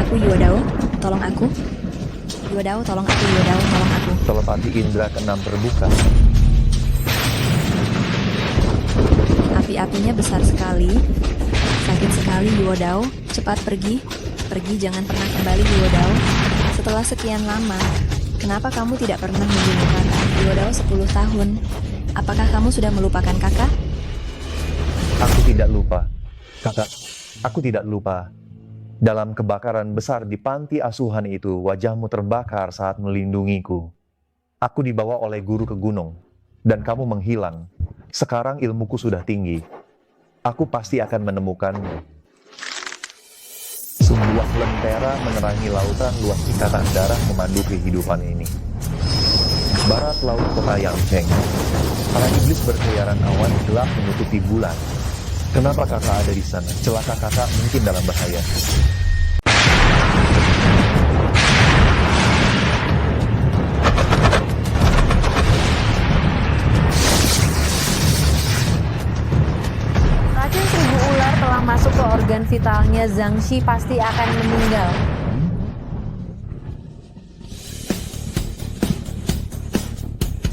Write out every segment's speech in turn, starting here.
aku, Yuadao. Tolong aku. Yuadao, tolong aku, Yuadao, tolong aku. Telepati indera keenam terbuka. Api-apinya besar sekali. Sakit sekali, Yuadao. Cepat pergi. Pergi, jangan pernah kembali, Yuadao. Setelah sekian lama, kenapa kamu tidak pernah menjenguk kakak? Yuadao 10 tahun. Apakah kamu sudah melupakan kakak? Aku tidak lupa. Kakak, aku tidak lupa. Dalam kebakaran besar di panti asuhan itu, wajahmu terbakar saat melindungiku. Aku dibawa oleh guru ke gunung, dan kamu menghilang. Sekarang ilmuku sudah tinggi. Aku pasti akan menemukanmu. Sebuah lentera menerangi lautan luas ikatan darah memandu kehidupan ini. Barat laut kota Yangcheng. Para iblis berkeliaran awan gelap menutupi bulan. Kenapa kakak ada di sana? Celaka kakak mungkin dalam bahaya. Racun 1000 ular telah masuk ke organ vitalnya. Zhang Xi pasti akan meninggal.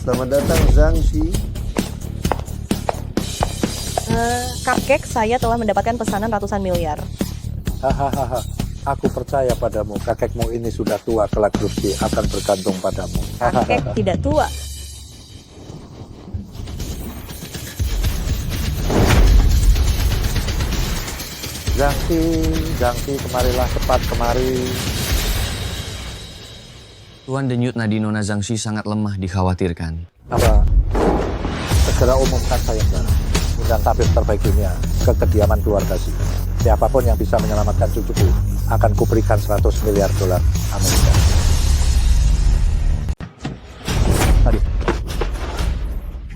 Selamat datang Zhang Xi. Cupcake, saya telah mendapatkan pesanan ratusan miliar. Hahaha. Aku percaya padamu. Kakekmu ini sudah tua, kelak Gusti akan bergantung padamu. Cupcake tidak tua. Zhang Xi, kemarilah cepat kemari. Tuan Denyut Nadi Nona Zhang Xi sangat lemah dikhawatirkan. Apa? Segera umumkan saya, Saudara. Undang tabib terbaik dunia ke kediaman keluarga Xi. Siapapun yang bisa menyelamatkan cucuku akan kuberikan 100 miliar dolar Amerika.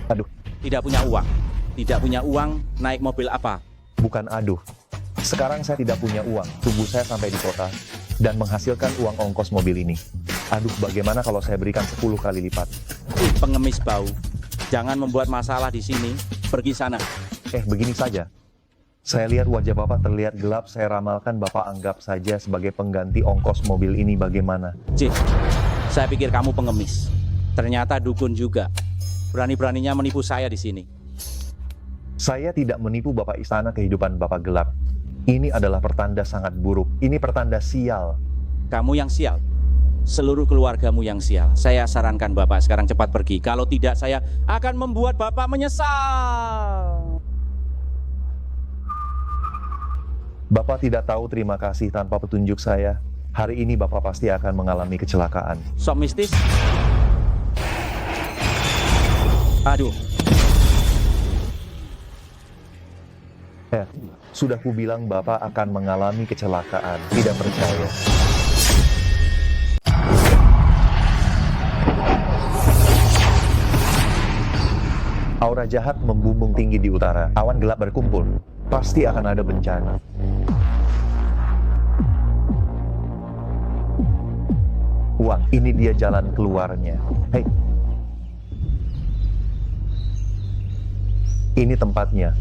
Aduh, Tidak punya uang. Tidak punya uang, naik mobil apa? bukan aduh. Sekarang saya tidak punya uang. Tunggu saya sampai di kota dan menghasilkan uang ongkos mobil ini. Aduh, bagaimana kalau saya berikan 10 kali lipat? Pengemis bau. Jangan membuat masalah di sini. Pergi sana. Begini saja. Saya lihat wajah Bapak terlihat gelap, saya ramalkan Bapak anggap saja sebagai pengganti ongkos mobil ini bagaimana? Cik, saya pikir kamu pengemis. Ternyata dukun juga. Berani-beraninya menipu saya di sini. Saya tidak menipu Bapak Istana kehidupan Bapak gelap. Ini adalah pertanda sangat buruk. Ini pertanda sial. Kamu yang sial. Seluruh keluargamu yang sial. Saya sarankan Bapak sekarang cepat pergi. Kalau tidak, saya akan membuat Bapak menyesal. Bapak tidak tahu terima kasih tanpa petunjuk saya. Hari ini Bapak pasti akan mengalami kecelakaan. Sok mistis. Aduh, Sudah kubilang Bapak akan mengalami kecelakaan. Tidak percaya. Aura jahat membumbung tinggi di utara. Awan gelap berkumpul. Pasti akan ada bencana. Uang, ini dia jalan keluarnya. Hei. Ini tempatnya.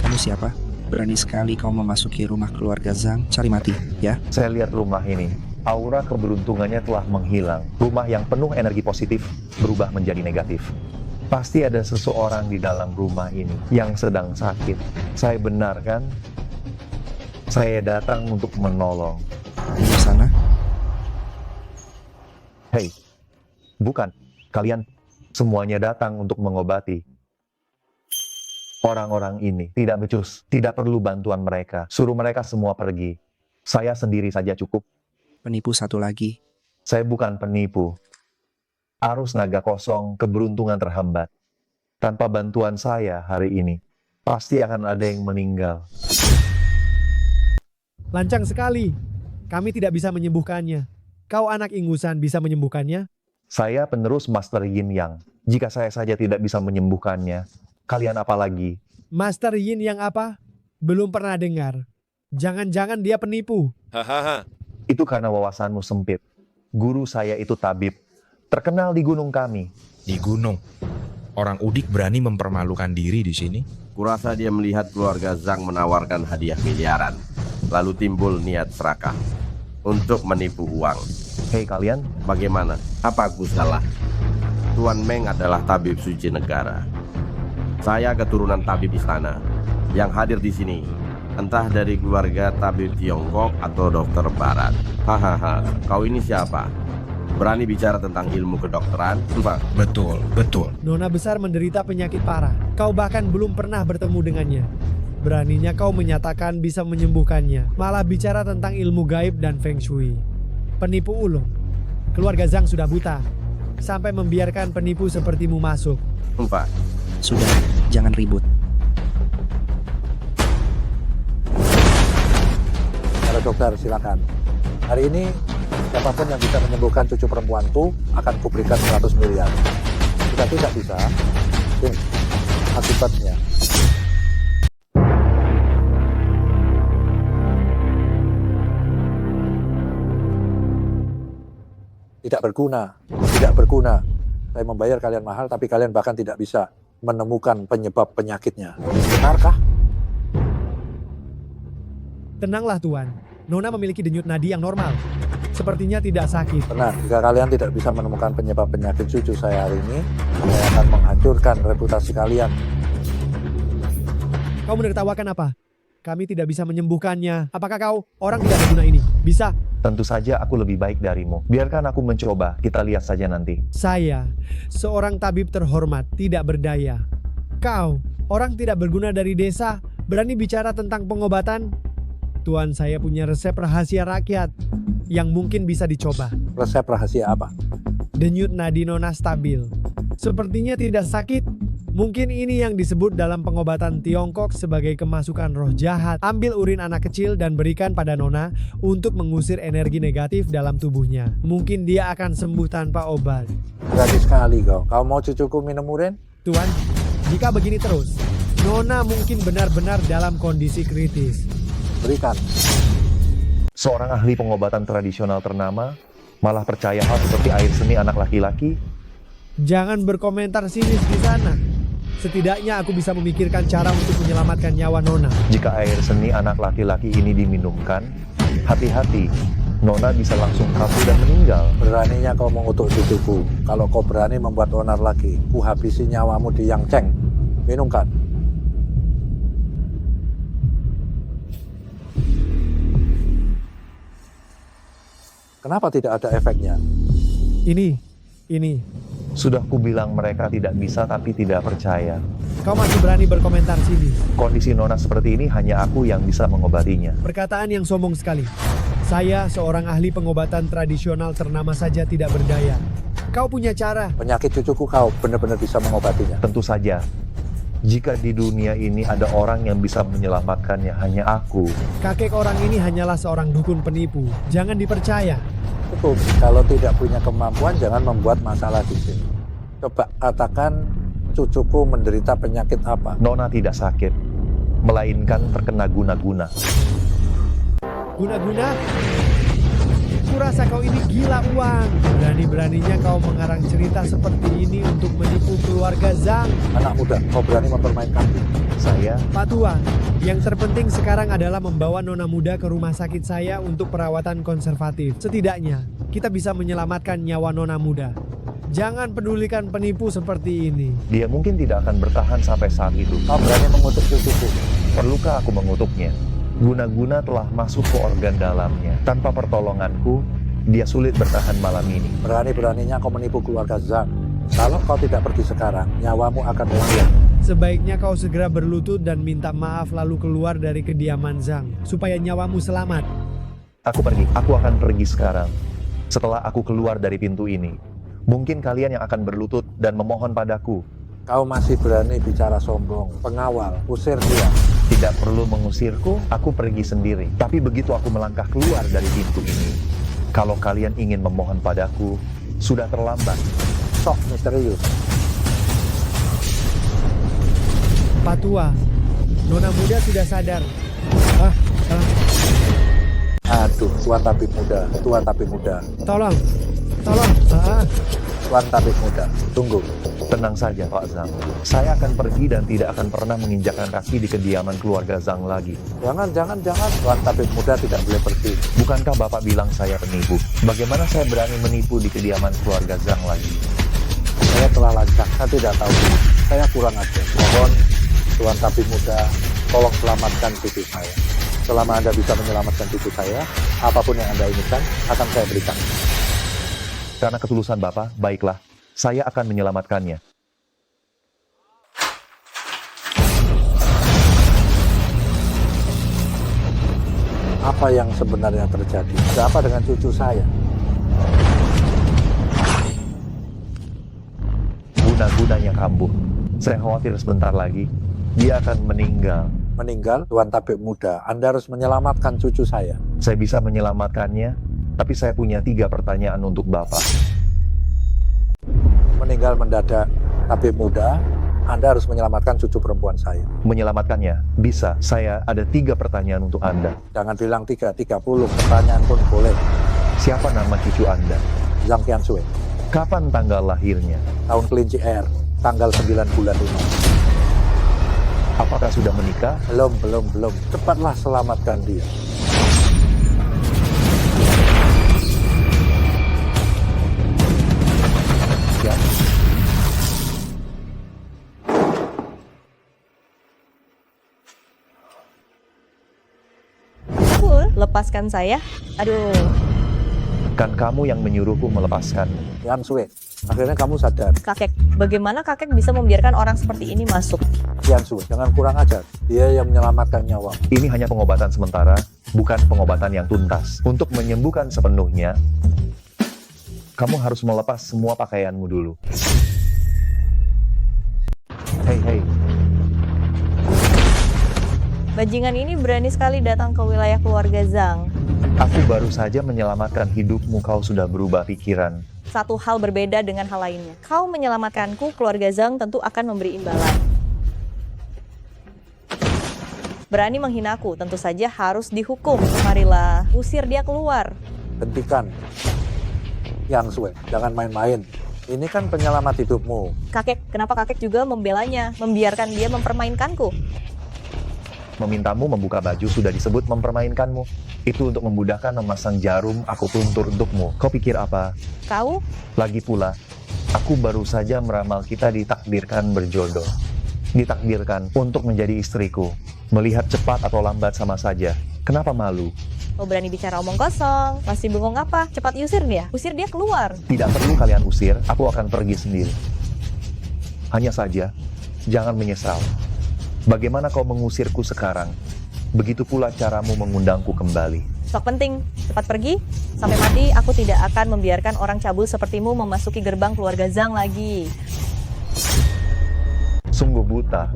Kamu siapa? Berani sekali kau memasuki rumah keluarga Zhang. Cari mati, ya? Saya lihat rumah ini. Aura keberuntungannya telah menghilang. Rumah yang penuh energi positif berubah menjadi negatif. Pasti ada seseorang di dalam rumah ini yang sedang sakit. Saya benar kan? Saya datang untuk menolong. Di sana? Hei, bukan. Kalian semuanya datang untuk mengobati. Orang-orang ini tidak becus, tidak perlu bantuan mereka. Suruh mereka semua pergi. Saya sendiri saja cukup. Penipu satu lagi. Saya bukan penipu. Arus naga kosong, keberuntungan terhambat. Tanpa bantuan saya hari ini, pasti akan ada yang meninggal. Lancang sekali. Kami tidak bisa menyembuhkannya. Kau anak ingusan bisa menyembuhkannya? Saya penerus Master Yin Yang. Jika saya saja tidak bisa menyembuhkannya, kalian apa lagi? Master Yin yang apa? Belum pernah dengar. Jangan-jangan dia penipu. Hahaha. Itu karena wawasanmu sempit. Guru saya itu tabib. Terkenal di gunung kami. Di gunung. Orang udik berani mempermalukan diri di sini. Kurasa dia melihat keluarga Zhang menawarkan hadiah miliaran. lalu timbul niat serakah untuk menipu uang. Hei kalian, Bagaimana? Apa aku salah? Tuan Meng adalah tabib suci negara. Saya keturunan tabib istana. Yang hadir di sini entah dari keluarga tabib Tiongkok atau dokter barat. Hahaha, kau ini siapa? Berani bicara tentang ilmu kedokteran? Betul, betul. Nona besar menderita penyakit parah. Kau bahkan belum pernah bertemu dengannya. Beraninya kau menyatakan bisa menyembuhkannya. Malah bicara tentang ilmu gaib dan feng shui. Penipu ulung. Keluarga Zhang sudah buta. Sampai membiarkan penipu sepertimu masuk. Sudah, jangan ribut. Para dokter, silakan. Hari ini, siapapun yang bisa menyembuhkan cucu perempuanku akan kuberikan 100 miliar. Jika tidak bisa, akibatnya. Tidak berguna. Saya membayar kalian mahal, tapi kalian bahkan tidak bisa menemukan penyebab penyakitnya. Benarkah? Tenanglah Tuan, Nona memiliki denyut nadi yang normal. Sepertinya tidak sakit. Benar, jika kalian tidak bisa menemukan penyebab penyakit cucu saya hari ini, saya akan menghancurkan reputasi kalian. Kau menertawakan apa? Kami tidak bisa menyembuhkannya. Apakah kau orang tidak berguna ini? Bisa? tentu saja aku lebih baik darimu. Biarkan aku mencoba, kita lihat saja nanti. Saya, seorang tabib terhormat, tidak berdaya. Kau, orang tidak berguna dari desa, berani bicara tentang pengobatan? Tuan, saya punya resep rahasia rakyat yang mungkin bisa dicoba. Resep rahasia apa? Denyut nadi Nona stabil. Sepertinya tidak sakit. Mungkin ini yang disebut dalam pengobatan Tiongkok sebagai kemasukan roh jahat. Ambil urin anak kecil dan berikan pada Nona untuk mengusir energi negatif dalam tubuhnya. Mungkin dia akan sembuh tanpa obat. Berani sekali kau. Kau mau cucuku minum urin? Tuan, jika begini terus, Nona mungkin benar-benar dalam kondisi kritis. Berikan. Seorang ahli pengobatan tradisional ternama malah percaya hal seperti air seni anak laki-laki. Jangan berkomentar sinis di sana. Setidaknya aku bisa memikirkan cara untuk menyelamatkan nyawa Nona. Jika air seni anak laki-laki ini diminumkan, hati-hati, Nona bisa langsung kabur dan meninggal. Beraninya kau mengutuk cucuku. Kalau kau berani membuat onar lagi, ku habisi nyawamu di Yangcheng. Minumkan. Kenapa tidak ada efeknya? Ini. Sudah kubilang mereka tidak bisa tapi tidak percaya. Kau masih berani berkomentar sini. Kondisi Nona seperti ini hanya aku yang bisa mengobatinya. Perkataan yang sombong sekali. Saya seorang ahli pengobatan tradisional ternama saja tidak berdaya. Kau punya cara. Penyakit cucuku kau benar-benar bisa mengobatinya. Tentu saja. Jika di dunia ini ada orang yang bisa menyelamatkannya, hanya aku. Kakek orang ini hanyalah seorang dukun penipu. Jangan dipercaya. Cukup, kalau tidak punya kemampuan jangan membuat masalah di sini. Coba katakan cucuku menderita penyakit apa? Nona tidak sakit, melainkan terkena guna-guna. Guna-guna? Kurasa kau ini gila uang. Berani-beraninya kau mengarang cerita seperti ini untuk menipu keluarga Zhang. Anak muda, kau berani mempermainkan saya? Pak Tua, yang terpenting sekarang adalah membawa Nona muda ke rumah sakit saya untuk perawatan konservatif. Setidaknya, kita bisa menyelamatkan nyawa Nona muda. Jangan pedulikan penipu seperti ini. Dia mungkin tidak akan bertahan sampai saat itu. Kau berani mengutuk cucuku. Perlukah aku mengutuknya? Guna-guna telah masuk ke organ dalamnya. Tanpa pertolonganku, dia sulit bertahan malam ini. Berani-beraninya kau menipu keluarga Zhang. Kalau kau tidak pergi sekarang, nyawamu akan melayang. Sebaiknya kau segera berlutut dan minta maaf lalu keluar dari kediaman Zhang, supaya nyawamu selamat. Aku akan pergi sekarang. Setelah aku keluar dari pintu ini, mungkin kalian yang akan berlutut dan memohon padaku. Kau masih berani bicara sombong. Pengawal, usir dia. Tidak perlu mengusirku, aku pergi sendiri. Tapi begitu aku melangkah keluar dari pintu ini, kalau kalian ingin memohon padaku, sudah terlambat. Sok misterius. Pak Tua, Nona muda sudah sadar. Aduh, Tuan Tabib muda. Tolong. Tuan Tabib muda, tunggu. Tenang saja Pak Zhang. Saya akan pergi dan tidak akan pernah menginjakkan kaki di kediaman keluarga Zhang lagi. Jangan. Tuan tabib muda tidak boleh pergi. Bukankah Bapak bilang saya penipu? Bagaimana saya berani menipu di kediaman keluarga Zhang lagi? Saya telah lancang, saya tidak tahu. Saya kurang ajar. Mohon Tuan tabib muda, tolong selamatkan cucu saya. Selama Anda bisa menyelamatkan cucu saya, apapun yang Anda inginkan akan saya berikan. Karena ketulusan Bapak, baiklah. Saya akan menyelamatkannya. Apa yang sebenarnya terjadi? Ada apa dengan cucu saya? Guna-gunanya kambuh. Saya khawatir sebentar lagi, dia akan meninggal. Meninggal, Tuan tabib muda, Anda harus menyelamatkan cucu saya. Saya bisa menyelamatkannya, tapi saya punya 3 pertanyaan untuk Bapak. Meninggal mendadak, tabib muda, Anda harus menyelamatkan cucu perempuan saya. Menyelamatkannya? Bisa. Saya ada 3 pertanyaan untuk Anda. Jangan bilang 3, 30 pertanyaan pun boleh. Siapa nama cucu Anda? Zhang Tianshui. Kapan tanggal lahirnya? Tahun kelinci air, tanggal 9 bulan 5. Apakah sudah menikah? Belum. Cepatlah selamatkan dia. Ya. Lepaskan saya. Aduh. Kan kamu yang menyuruhku melepaskan. Tianshui, akhirnya kamu sadar. Kakek, bagaimana kakek bisa membiarkan orang seperti ini masuk? Tianshui, jangan kurang ajar. Dia yang menyelamatkan nyawa. Ini hanya pengobatan sementara, bukan pengobatan yang tuntas. Untuk menyembuhkan sepenuhnya, kamu harus melepas semua pakaianmu dulu. Hei. Bajingan ini berani sekali datang ke wilayah keluarga Zhang. Aku baru saja menyelamatkan hidupmu, kau sudah berubah pikiran. Satu hal berbeda dengan hal lainnya. Kau menyelamatkanku, keluarga Zhang tentu akan memberi imbalan. Berani menghinaku, tentu saja harus dihukum. Marilah, usir dia keluar. Hentikan. Tianshui, jangan main-main. Ini kan penyelamat hidupmu. Kakek, kenapa kakek juga membelanya, membiarkan dia mempermainkanku? Memintamu membuka baju sudah disebut mempermainkanmu. Itu untuk memudahkan memasang jarum aku tuntur untukmu. Kau pikir apa? Kau? Lagi pula, aku baru saja meramal kita ditakdirkan berjodoh. Ditakdirkan untuk menjadi istriku. Melihat cepat atau lambat sama saja. Kenapa malu? Kau berani bicara omong kosong. Masih bengong apa? Cepat usir dia. Usir dia keluar. Tidak perlu kalian usir, aku akan pergi sendiri. Hanya saja, jangan menyesal. Bagaimana kau mengusirku sekarang? Begitu pula caramu mengundangku kembali. Sok penting, cepat pergi. Sampai mati, aku tidak akan membiarkan orang cabul sepertimu memasuki gerbang keluarga Zhang lagi. Sungguh buta.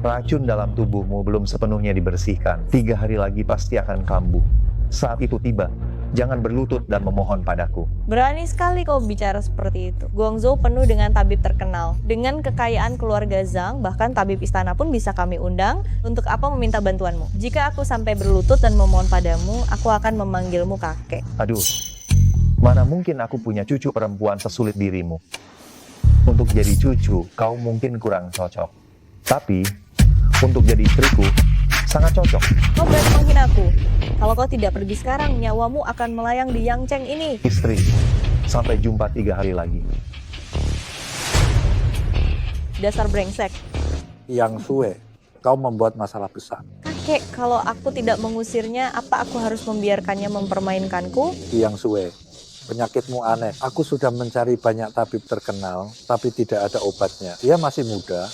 Racun dalam tubuhmu belum sepenuhnya dibersihkan. 3 hari lagi pasti akan kambuh. Saat itu tiba, jangan berlutut dan memohon padaku. Berani sekali kau bicara seperti itu. Guangzhou penuh dengan tabib terkenal. Dengan kekayaan keluarga Zhang, bahkan tabib istana pun bisa kami undang. Untuk apa meminta bantuanmu? Jika aku sampai berlutut dan memohon padamu, aku akan memanggilmu kakek. Aduh, mana mungkin aku punya cucu perempuan sesulit dirimu. Untuk jadi cucu, kau mungkin kurang cocok. Tapi, untuk jadi istriku, sangat cocok. Kau berani menghinaku. Kalau kau tidak pergi sekarang, nyawamu akan melayang di Yangcheng ini. Istri, sampai jumpa 3 hari lagi. Dasar brengsek. Tianshui, kau membuat masalah besar. Kakek, kalau aku tidak mengusirnya, apa aku harus membiarkannya mempermainkanku? Tianshui, penyakitmu aneh. Aku sudah mencari banyak tabib terkenal, tapi tidak ada obatnya. Dia masih muda,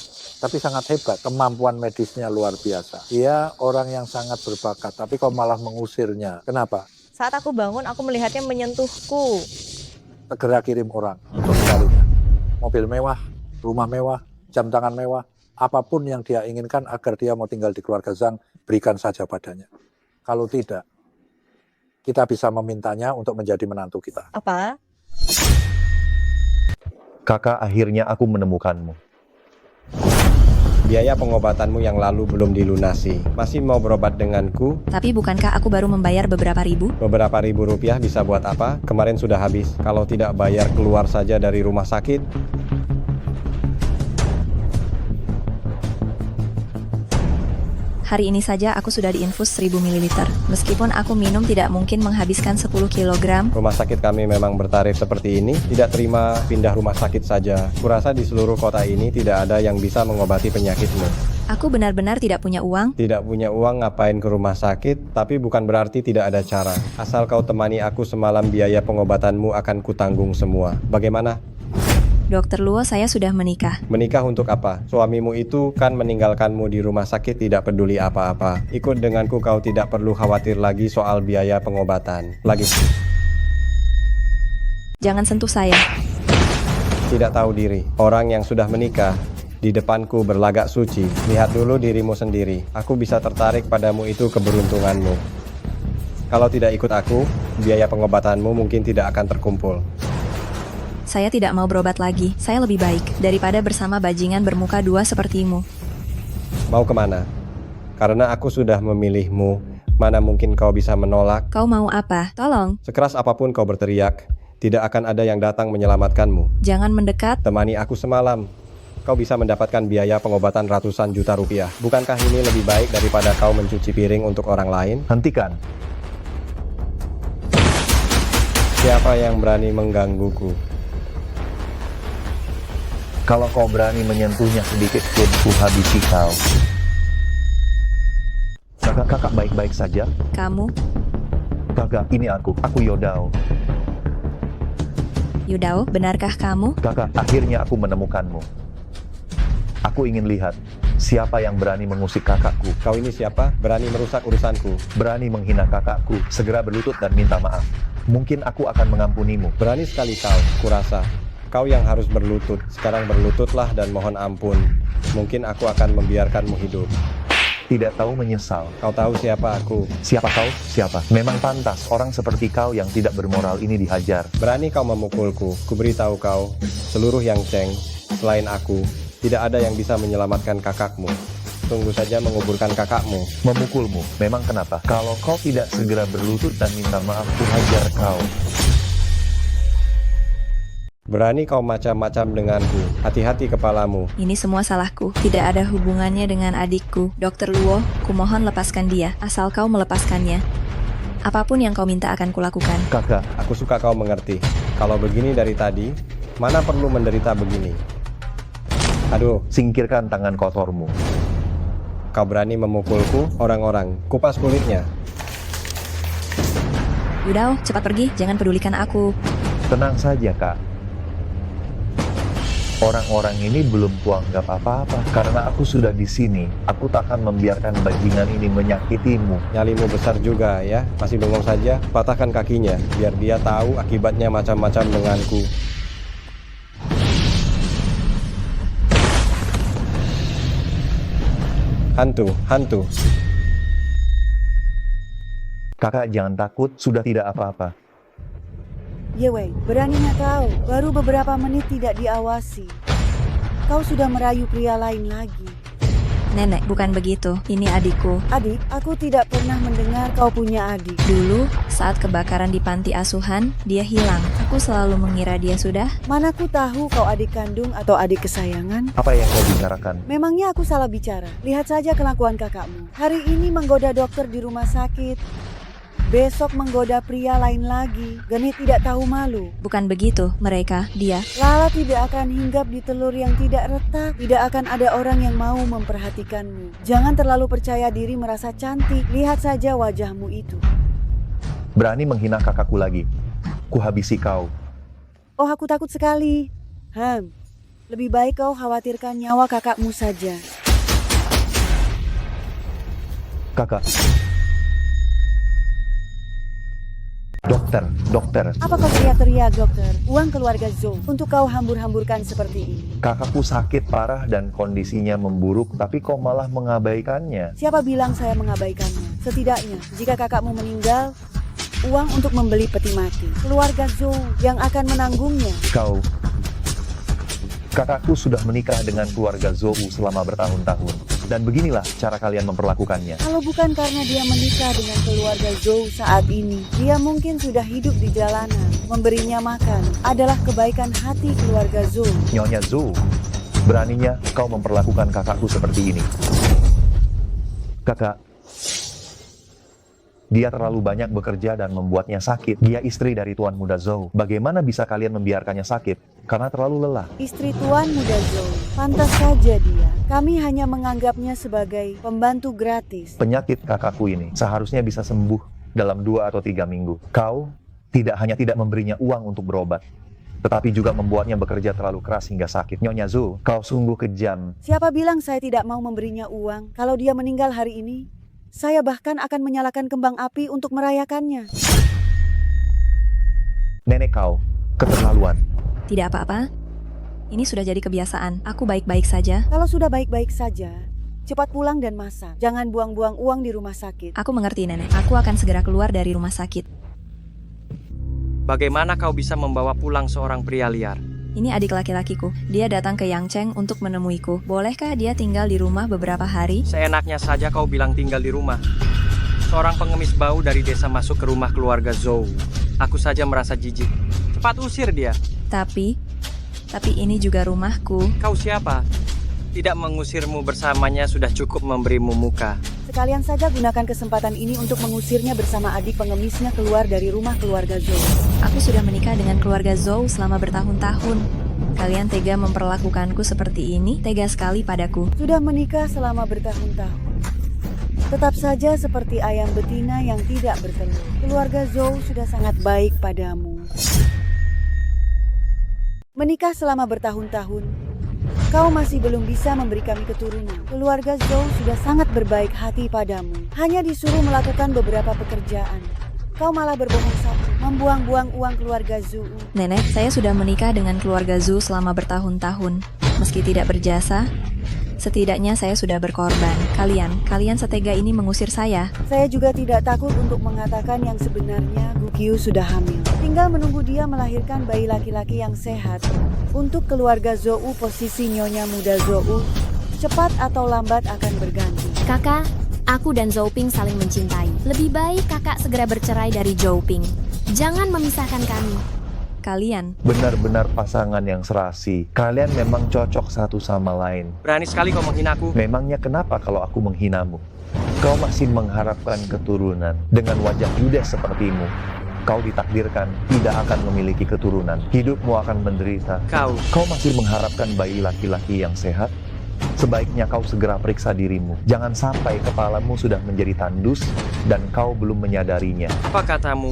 tapi sangat hebat. Kemampuan medisnya luar biasa. Dia orang yang sangat berbakat, tapi kau malah mengusirnya. Kenapa? Saat aku bangun, aku melihatnya menyentuhku. Segera kirim orang untuk mencarinya. Mobil mewah, rumah mewah, jam tangan mewah, apapun yang dia inginkan agar dia mau tinggal di keluarga Zhang, berikan saja padanya. Kalau tidak, kita bisa memintanya untuk menjadi menantu kita. Apa? Kakak, akhirnya aku menemukanmu. Biaya pengobatanmu yang lalu belum dilunasi. Masih mau berobat denganku? Tapi bukankah aku baru membayar beberapa ribu? Beberapa ribu rupiah bisa buat apa? Kemarin sudah habis. Kalau tidak bayar keluar saja dari rumah sakit. Hari ini saja aku sudah diinfus 1000 ml. Meskipun aku minum tidak mungkin menghabiskan 10 kg. Rumah sakit kami memang bertarif seperti ini. Tidak terima pindah rumah sakit saja. Kurasa di seluruh kota ini tidak ada yang bisa mengobati penyakitmu. Aku benar-benar tidak punya uang. Tidak punya uang ngapain ke rumah sakit, tapi bukan berarti tidak ada cara. Asal kau temani aku semalam, biaya pengobatanmu akan kutanggung semua. Bagaimana? Dokter Luo, saya sudah menikah. Menikah untuk apa? Suamimu itu kan meninggalkanmu di rumah sakit tidak peduli apa-apa. Ikut denganku, kau tidak perlu khawatir lagi soal biaya pengobatan. Lagi. Jangan sentuh saya. Tidak tahu diri. Orang yang sudah menikah di depanku berlagak suci. Lihat dulu dirimu sendiri. Aku bisa tertarik padamu, itu keberuntunganmu. Kalau tidak ikut aku, biaya pengobatanmu mungkin tidak akan terkumpul. Saya tidak mau berobat lagi. Saya lebih baik daripada bersama bajingan bermuka dua sepertimu. Mau kemana? Karena aku sudah memilihmu. Mana mungkin kau bisa menolak? Kau mau apa? Tolong. Sekeras apapun kau berteriak, tidak akan ada yang datang menyelamatkanmu. Jangan mendekat. Temani aku semalam. Kau bisa mendapatkan biaya pengobatan ratusan juta rupiah. Bukankah ini lebih baik daripada kau mencuci piring untuk orang lain? Hentikan. Siapa yang berani menggangguku? Kalau kau berani menyentuhnya sedikit pun, ku habisi kau. Kakak baik-baik saja? Kamu? Kakak, ini aku Yodao. Yudao, benarkah kamu? Kakak, akhirnya aku menemukanmu. Aku ingin lihat siapa yang berani mengusik kakakku. Kau ini siapa? Berani merusak urusanku. Berani menghina kakakku. Segera berlutut dan minta maaf. Mungkin aku akan mengampunimu. Berani sekali kau, kurasa. Kau yang harus berlutut. Sekarang berlututlah dan mohon ampun. Mungkin aku akan membiarkanmu hidup. Tidak tahu menyesal. Kau tahu siapa aku? Siapa kau? Siapa? Memang pantas orang seperti kau yang tidak bermoral ini dihajar. Berani kau memukulku. Kuberitahu kau, seluruh Yangcheng, selain aku, tidak ada yang bisa menyelamatkan kakakmu. Tunggu saja menguburkan kakakmu. Memukulmu? Memang kenapa? Kalau kau tidak segera berlutut dan minta maaf, ku hajar kau. Berani kau macam-macam denganku. Hati-hati kepalamu. Ini semua salahku. Tidak ada hubungannya dengan adikku. Dokter Luo, kumohon lepaskan dia. Asal kau melepaskannya, apapun yang kau minta akan kulakukan. Kakak, aku suka kau mengerti. Kalau begini dari tadi, mana perlu menderita begini? Aduh, singkirkan tangan kotormu. Kau berani memukulku? Orang-orang, kupas kulitnya. Yudao, cepat pergi. Jangan pedulikan aku. Tenang saja, Kak. Orang-orang ini belum kuanggap apa-apa. Karena aku sudah di sini, aku tak akan membiarkan bajingan ini menyakitimu. Nyalimu besar juga ya. Masih bengong saja. Patahkan kakinya, biar dia tahu akibatnya macam-macam denganku. Hantu. Kakak jangan takut, sudah tidak apa-apa. Yewei, beraninya kau. Baru beberapa menit tidak diawasi. Kau sudah merayu pria lain lagi. Nenek, bukan begitu. Ini adikku. Adik? Aku tidak pernah mendengar kau punya adik. Dulu, saat kebakaran di panti asuhan, dia hilang. Aku selalu mengira dia sudah. Mana ku tahu kau adik kandung atau adik kesayangan? Apa yang kau bicarakan? Memangnya aku salah bicara? Lihat saja kelakuan kakakmu. Hari ini menggoda dokter di rumah sakit. Besok menggoda pria lain lagi. Genit tidak tahu malu. Bukan begitu, mereka, dia. Lala tidak akan hinggap di telur yang tidak retak. Tidak akan ada orang yang mau memperhatikanmu. Jangan terlalu percaya diri merasa cantik. Lihat saja wajahmu itu. Berani menghina kakakku lagi. Ku habisi kau. Oh, aku takut sekali. Lebih baik kau khawatirkan nyawa kakakmu saja. Kakak. Dokter. Apa kau teriak-teriak, dokter? Uang keluarga Zhou untuk kau hambur-hamburkan seperti ini. Kakakku sakit parah dan kondisinya memburuk, tapi kau malah mengabaikannya. Siapa bilang saya mengabaikannya? Setidaknya, jika kakakmu meninggal, uang untuk membeli peti mati. Keluarga Zhou yang akan menanggungnya. Kakakku sudah menikah dengan keluarga Zhou selama bertahun-tahun. Dan beginilah cara kalian memperlakukannya. Kalau bukan karena dia menikah dengan keluarga Zhou saat ini, dia mungkin sudah hidup di jalanan. Memberinya makan adalah kebaikan hati keluarga Zhou. Nyonya Zhou, beraninya kau memperlakukan kakakku seperti ini. Kakak, dia terlalu banyak bekerja dan membuatnya sakit. Dia istri dari Tuan Muda Zhou. Bagaimana bisa kalian membiarkannya sakit? Karena terlalu lelah. Istri Tuan Muda Zhou, pantas saja dia. Kami hanya menganggapnya sebagai pembantu gratis. Penyakit kakakku ini seharusnya bisa sembuh dalam 2 atau 3 minggu. Kau tidak hanya tidak memberinya uang untuk berobat, tetapi juga membuatnya bekerja terlalu keras hingga sakit. Nyonya Zhou, kau sungguh kejam. Siapa bilang saya tidak mau memberinya uang? Kalau dia meninggal hari ini, saya bahkan akan menyalakan kembang api untuk merayakannya. Nenek kau, keterlaluan. Tidak apa-apa. Ini sudah jadi kebiasaan. Aku baik-baik saja. Kalau sudah baik-baik saja, cepat pulang dan masak. Jangan buang-buang uang di rumah sakit. Aku mengerti, Nenek. Aku akan segera keluar dari rumah sakit. Bagaimana kau bisa membawa pulang seorang pria liar? Ini adik laki-lakiku. Dia datang ke Yangcheng untuk menemuiku. Bolehkah dia tinggal di rumah beberapa hari? Seenaknya saja kau bilang tinggal di rumah. Seorang pengemis bau dari desa masuk ke rumah keluarga Zhou. Aku saja merasa jijik. Cepat usir dia. Tapi ini juga rumahku. Kau siapa? Tidak mengusirmu bersamanya sudah cukup memberimu muka. Sekalian saja gunakan kesempatan ini untuk mengusirnya bersama adik pengemisnya keluar dari rumah keluarga Zhou. Aku sudah menikah dengan keluarga Zhou selama bertahun-tahun. Kalian tega memperlakukanku seperti ini? Tega sekali padaku. Sudah menikah selama bertahun-tahun. Tetap saja seperti ayam betina yang tidak bertelur. Keluarga Zhou sudah sangat baik padamu. Menikah selama bertahun-tahun, kau masih belum bisa memberi kami keturunan. Keluarga Zhou sudah sangat berbaik hati padamu. Hanya disuruh melakukan beberapa pekerjaan. Kau malah berbohong satu, membuang-buang uang keluarga Zhou. Nenek, saya sudah menikah dengan keluarga Zhou selama bertahun-tahun. Meski tidak berjasa, setidaknya saya sudah berkorban. Kalian setega ini mengusir saya. Saya juga tidak takut untuk mengatakan yang sebenarnya Gukyu sudah hamil. Tinggal menunggu dia melahirkan bayi laki-laki yang sehat. Untuk keluarga Zhou, posisi Nyonya Muda Zhou cepat atau lambat akan berganti. Kakak, aku dan Zhou Ping saling mencintai. Lebih baik kakak segera bercerai dari Zhou Ping. Jangan memisahkan kami. Kalian benar-benar pasangan yang serasi. Kalian memang cocok satu sama lain. Berani sekali kau menghinaku. Memangnya kenapa kalau aku menghinamu? Kau masih mengharapkan keturunan. Dengan wajah judes sepertimu, kau ditakdirkan tidak akan memiliki keturunan. Hidupmu akan menderita. Kau masih mengharapkan bayi laki-laki yang sehat? Sebaiknya kau segera periksa dirimu. Jangan sampai kepalamu sudah menjadi tandus dan kau belum menyadarinya. Apa katamu?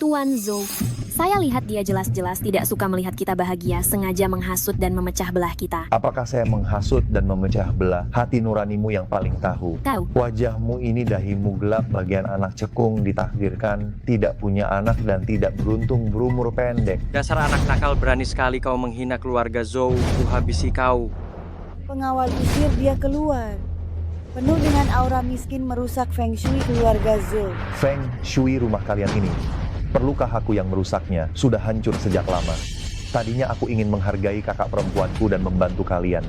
Tuan Zhou, saya lihat dia jelas-jelas tidak suka melihat kita bahagia, sengaja menghasut dan memecah belah kita. Apakah saya menghasut dan memecah belah? Hati nuranimu yang paling tahu. Kau. Wajahmu ini dahimu gelap, bagian anak cekung, ditakdirkan tidak punya anak dan tidak beruntung, berumur pendek. Dasar anak nakal, berani sekali kau menghina keluarga Zhou. Kuhabisi kau. Pengawal usir dia keluar. Penuh dengan aura miskin merusak Feng Shui keluarga Zhou. Feng Shui rumah kalian ini, perlukah aku yang merusaknya? Sudah hancur sejak lama. Tadinya aku ingin menghargai kakak perempuanku dan membantu kalian.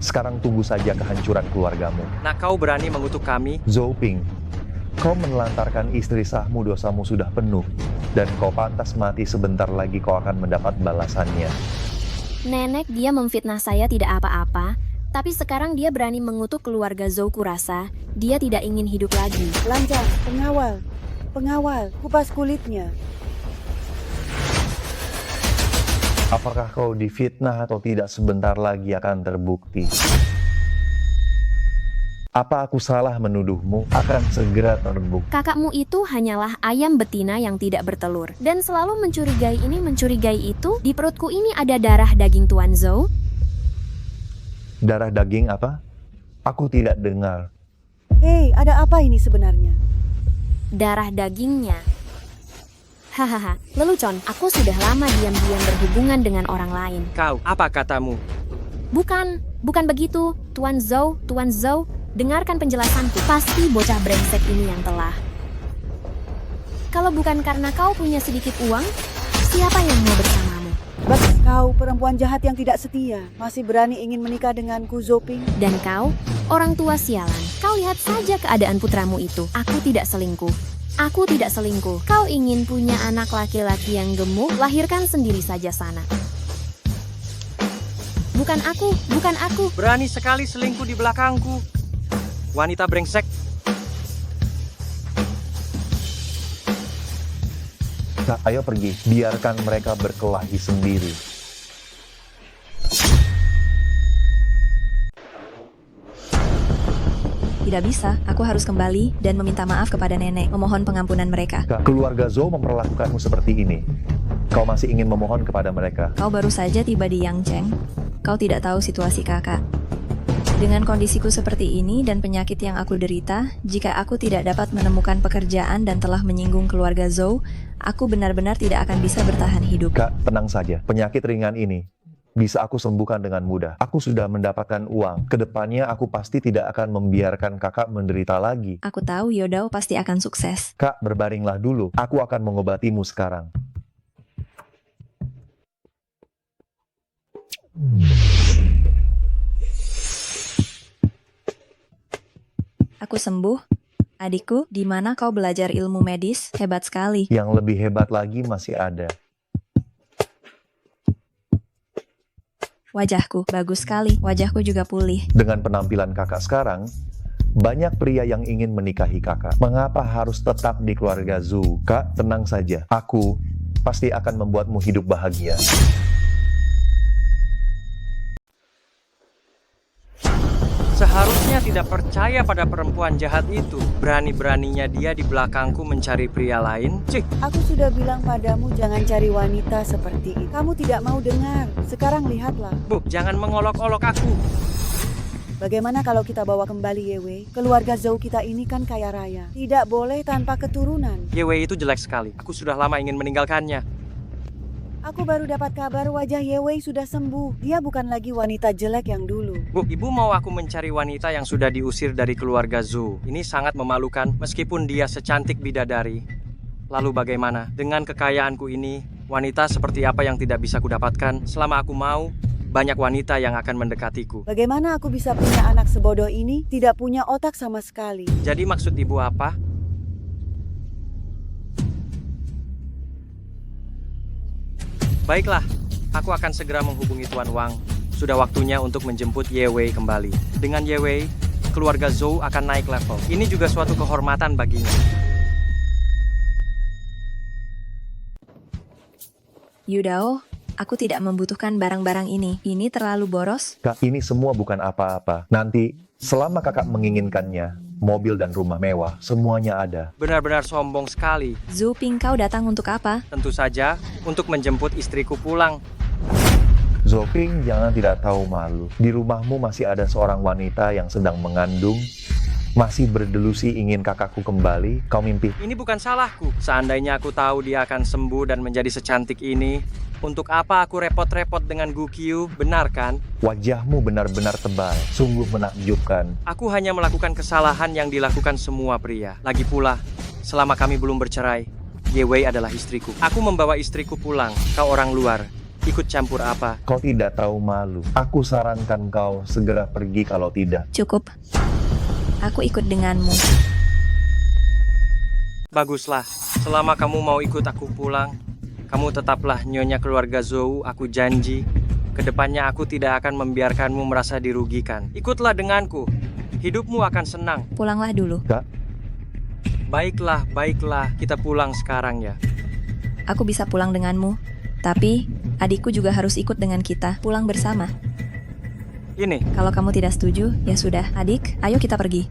Sekarang tunggu saja kehancuran keluargamu. Nah, kau berani mengutuk kami? Zhou Ping, kau menelantarkan istri sahmu, dosamu sudah penuh. Dan kau pantas mati, sebentar lagi kau akan mendapat balasannya. Nenek, dia memfitnah saya tidak apa-apa. Tapi sekarang dia berani mengutuk keluarga Zhou. Kurasa dia tidak ingin hidup lagi. Lancar, pengawal, kupas kulitnya. Apakah kau difitnah atau tidak, sebentar lagi akan terbukti. Apa aku salah menuduhmu? Akan segera terbukti. Kakakmu itu hanyalah ayam betina yang tidak bertelur. Dan selalu mencurigai ini, mencurigai itu. Di perutku ini ada darah daging Tuan Zhou. Darah daging apa? Aku tidak dengar. Hei, ada apa ini sebenarnya? Darah dagingnya. Hahaha, lelucon, aku sudah lama diam-diam berhubungan dengan orang lain. Kau, apa katamu? Bukan begitu, Tuan Zhou, dengarkan penjelasanku. Pasti bocah brengsek ini yang telah. Kalau bukan karena kau punya sedikit uang, siapa yang mau bersamamu? Kau perempuan jahat yang tidak setia, masih berani ingin menikah denganku, Zhou Ping. Dan kau, orang tua sialan. Kau lihat saja keadaan putramu itu. Aku tidak selingkuh. Kau ingin punya anak laki-laki yang gemuk, lahirkan sendiri saja sana. bukan aku, bukan aku. Berani sekali selingkuh di belakangku. Wanita brengsek. Kak, ayo pergi. Biarkan mereka berkelahi sendiri. Tidak bisa, aku harus kembali dan meminta maaf kepada nenek, memohon pengampunan mereka. Kak, keluarga Zhou memperlakukanmu seperti ini. Kau masih ingin memohon kepada mereka. Kau baru saja tiba di Yangcheng. Kau tidak tahu situasi kakak. Dengan kondisiku seperti ini dan penyakit yang aku derita, jika aku tidak dapat menemukan pekerjaan dan telah menyinggung keluarga Zhou, aku benar-benar tidak akan bisa bertahan hidup. Kak, tenang saja. Penyakit ringan ini bisa aku sembuhkan dengan mudah. Aku sudah mendapatkan uang. Kedepannya aku pasti tidak akan membiarkan kakak menderita lagi. Aku tahu Yodao pasti akan sukses. Kak, berbaringlah dulu. Aku akan mengobatimu sekarang. Aku sembuh. Adikku, di mana kau belajar ilmu medis? Hebat sekali. Yang lebih hebat lagi masih ada. Wajahku, bagus sekali. Wajahku juga pulih. Dengan penampilan kakak sekarang, banyak pria yang ingin menikahi kakak. Mengapa harus tetap di keluarga Zhou? Kak, tenang saja. Aku pasti akan membuatmu hidup bahagia. Seharusnya tidak percaya pada perempuan jahat itu. Berani-beraninya dia di belakangku mencari pria lain. Cik, Aku sudah bilang padamu jangan cari wanita seperti itu. Kamu tidak mau dengar. Sekarang lihatlah. Bu, jangan mengolok-olok aku. Bagaimana kalau kita bawa kembali Yewe? Keluarga Zhou kita ini kan kaya raya. Tidak boleh tanpa keturunan. Yewe itu jelek sekali. Aku sudah lama ingin meninggalkannya. Aku baru dapat kabar wajah Yewe sudah sembuh. Dia bukan lagi wanita jelek yang dulu. Bu, ibu mau aku mencari wanita yang sudah diusir dari keluarga Zhou. Ini sangat memalukan meskipun dia secantik bidadari. Lalu bagaimana? Dengan kekayaanku ini, wanita seperti apa yang tidak bisa kudapatkan? Selama aku mau, banyak wanita yang akan mendekatiku. Bagaimana aku bisa punya anak sebodoh ini? Tidak punya otak sama sekali. Jadi maksud ibu apa? Baiklah, aku akan segera menghubungi Tuan Wang. Sudah waktunya untuk menjemput Yewe kembali. Dengan Yewe, keluarga Zhou akan naik level. Ini juga suatu kehormatan baginya. Yudao, aku tidak membutuhkan barang-barang ini. Ini terlalu boros. Kak, ini semua bukan apa-apa. Nanti, selama kakak menginginkannya, mobil dan rumah mewah, semuanya ada. Benar-benar sombong sekali. Zhu Ping, kau datang untuk apa? Tentu saja, untuk menjemput istriku pulang. Zoping, jangan tidak tahu malu. Di rumahmu masih ada seorang wanita yang sedang mengandung. Masih berdelusi ingin kakakku kembali. Kau mimpi. Ini bukan salahku. Seandainya aku tahu dia akan sembuh dan menjadi secantik ini, untuk apa aku repot-repot dengan Gukyu, benar kan? Wajahmu benar-benar tebal. Sungguh menakjubkan. Aku hanya melakukan kesalahan yang dilakukan semua pria. Lagi pula, selama kami belum bercerai, Yewe adalah istriku. Aku membawa istriku pulang. Kau orang luar. Ikut campur apa? Kau tidak tahu malu. Aku sarankan kau segera pergi kalau tidak. Cukup. Aku ikut denganmu. Baguslah. Selama kamu mau ikut aku pulang, kamu tetaplah nyonya keluarga Zhou, aku janji. Kedepannya aku tidak akan membiarkanmu merasa dirugikan. Ikutlah denganku. Hidupmu akan senang. Pulanglah dulu. Kak. Baiklah, baiklah. Kita pulang sekarang ya. Aku bisa pulang denganmu. Tapi, adikku juga harus ikut dengan kita. Pulang bersama. Ini. Kalau kamu tidak setuju, ya sudah. Adik, ayo kita pergi.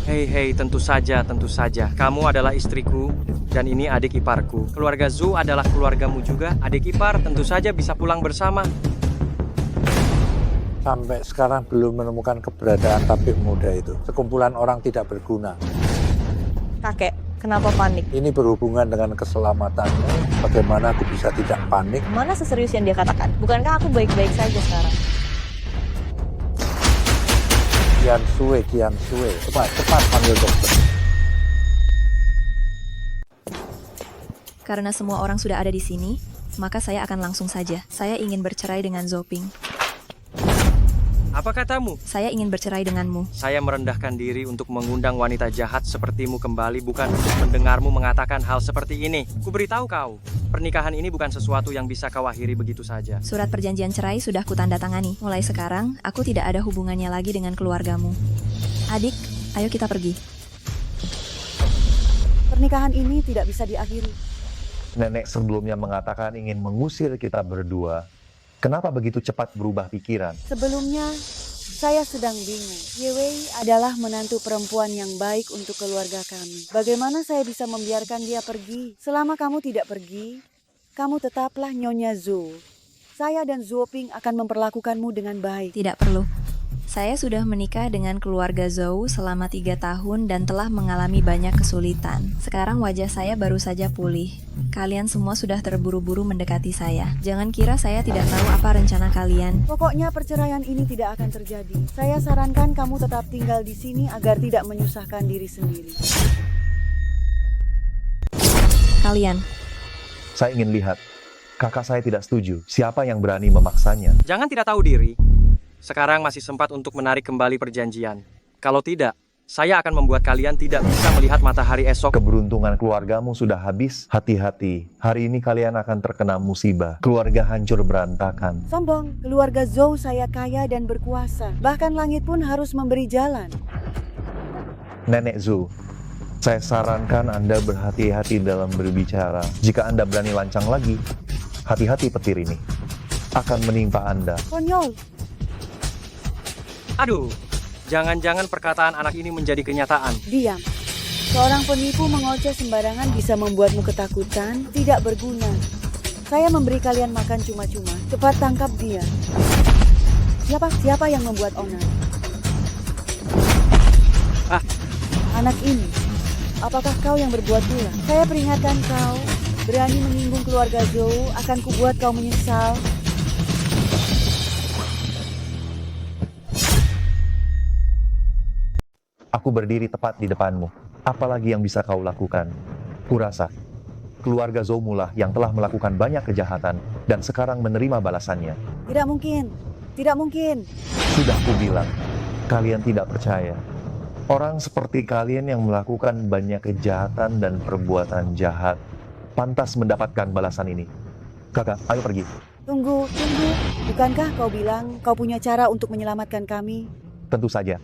Hei, tentu saja, tentu saja. Kamu adalah istriku, dan ini adik iparku. Keluarga Zhou adalah keluargamu juga. Adik ipar tentu saja bisa pulang bersama. Sampai sekarang belum menemukan keberadaan tabib muda itu. Sekumpulan orang tidak berguna. Kakek, kenapa panik? Ini berhubungan dengan keselamatanmu. Bagaimana aku bisa tidak panik? Mana seserius yang dia katakan? Bukankah aku baik-baik saja sekarang? Kian Sue. Cepat panggil dokter. Karena semua orang sudah ada di sini, maka saya akan langsung saja. Saya ingin bercerai dengan Zoping. Apa katamu? Saya ingin bercerai denganmu. Saya merendahkan diri untuk mengundang wanita jahat sepertimu kembali, bukan untuk mendengarmu mengatakan hal seperti ini. Kuberitahu kau, pernikahan ini bukan sesuatu yang bisa kau akhiri begitu saja. Surat perjanjian cerai sudah kutandatangani. Mulai sekarang, aku tidak ada hubungannya lagi dengan keluargamu. Adik, ayo kita pergi. Pernikahan ini tidak bisa diakhiri. Nenek sebelumnya mengatakan ingin mengusir kita berdua. Kenapa begitu cepat berubah pikiran? Sebelumnya, saya sedang bingung. Yewei adalah menantu perempuan yang baik untuk keluarga kami. Bagaimana saya bisa membiarkan dia pergi? Selama kamu tidak pergi, kamu tetaplah Nyonya Zhou. Saya dan Zhou Ping akan memperlakukanmu dengan baik. Tidak perlu. Saya sudah menikah dengan keluarga Zhou selama 3 tahun dan telah mengalami banyak kesulitan. Sekarang wajah saya baru saja pulih. Kalian semua sudah terburu-buru mendekati saya. Jangan kira saya tidak tahu apa rencana kalian. Pokoknya perceraian ini tidak akan terjadi. Saya sarankan kamu tetap tinggal di sini agar tidak menyusahkan diri sendiri. Kalian. Saya ingin lihat. Kakak saya tidak setuju. Siapa yang berani memaksanya? Jangan tidak tahu diri. Sekarang masih sempat untuk menarik kembali perjanjian. Kalau tidak, saya akan membuat kalian tidak bisa melihat matahari esok. Keberuntungan keluargamu sudah habis. Hati-hati. Hari ini kalian akan terkena musibah. Keluarga hancur berantakan. Sombong, keluarga Zhou saya kaya dan berkuasa. Bahkan langit pun harus memberi jalan. Nenek Zhou, saya sarankan Anda berhati-hati dalam berbicara. Jika Anda berani lancang lagi, hati-hati petir ini akan menimpa Anda. Konyol. Aduh, jangan-jangan perkataan anak ini menjadi kenyataan. Diam. Seorang penipu mengoceh sembarangan bisa membuatmu ketakutan, tidak berguna. Saya memberi kalian makan cuma-cuma. Cepat tangkap dia. Siapa yang membuat onar? Anak ini. Apakah kau yang berbuat pula? Saya peringatkan kau, berani menyinggung keluarga Zhou, akan kubuat kau menyesal. Aku berdiri tepat di depanmu. Apalagi yang bisa kau lakukan? Kurasa, keluarga Zhou lah yang telah melakukan banyak kejahatan dan sekarang menerima balasannya. Tidak mungkin. Tidak mungkin. Sudah kubilang, kalian tidak percaya. Orang seperti kalian yang melakukan banyak kejahatan dan perbuatan jahat pantas mendapatkan balasan ini. Kakak, ayo pergi. Tunggu. Bukankah kau bilang kau punya cara untuk menyelamatkan kami? Tentu saja.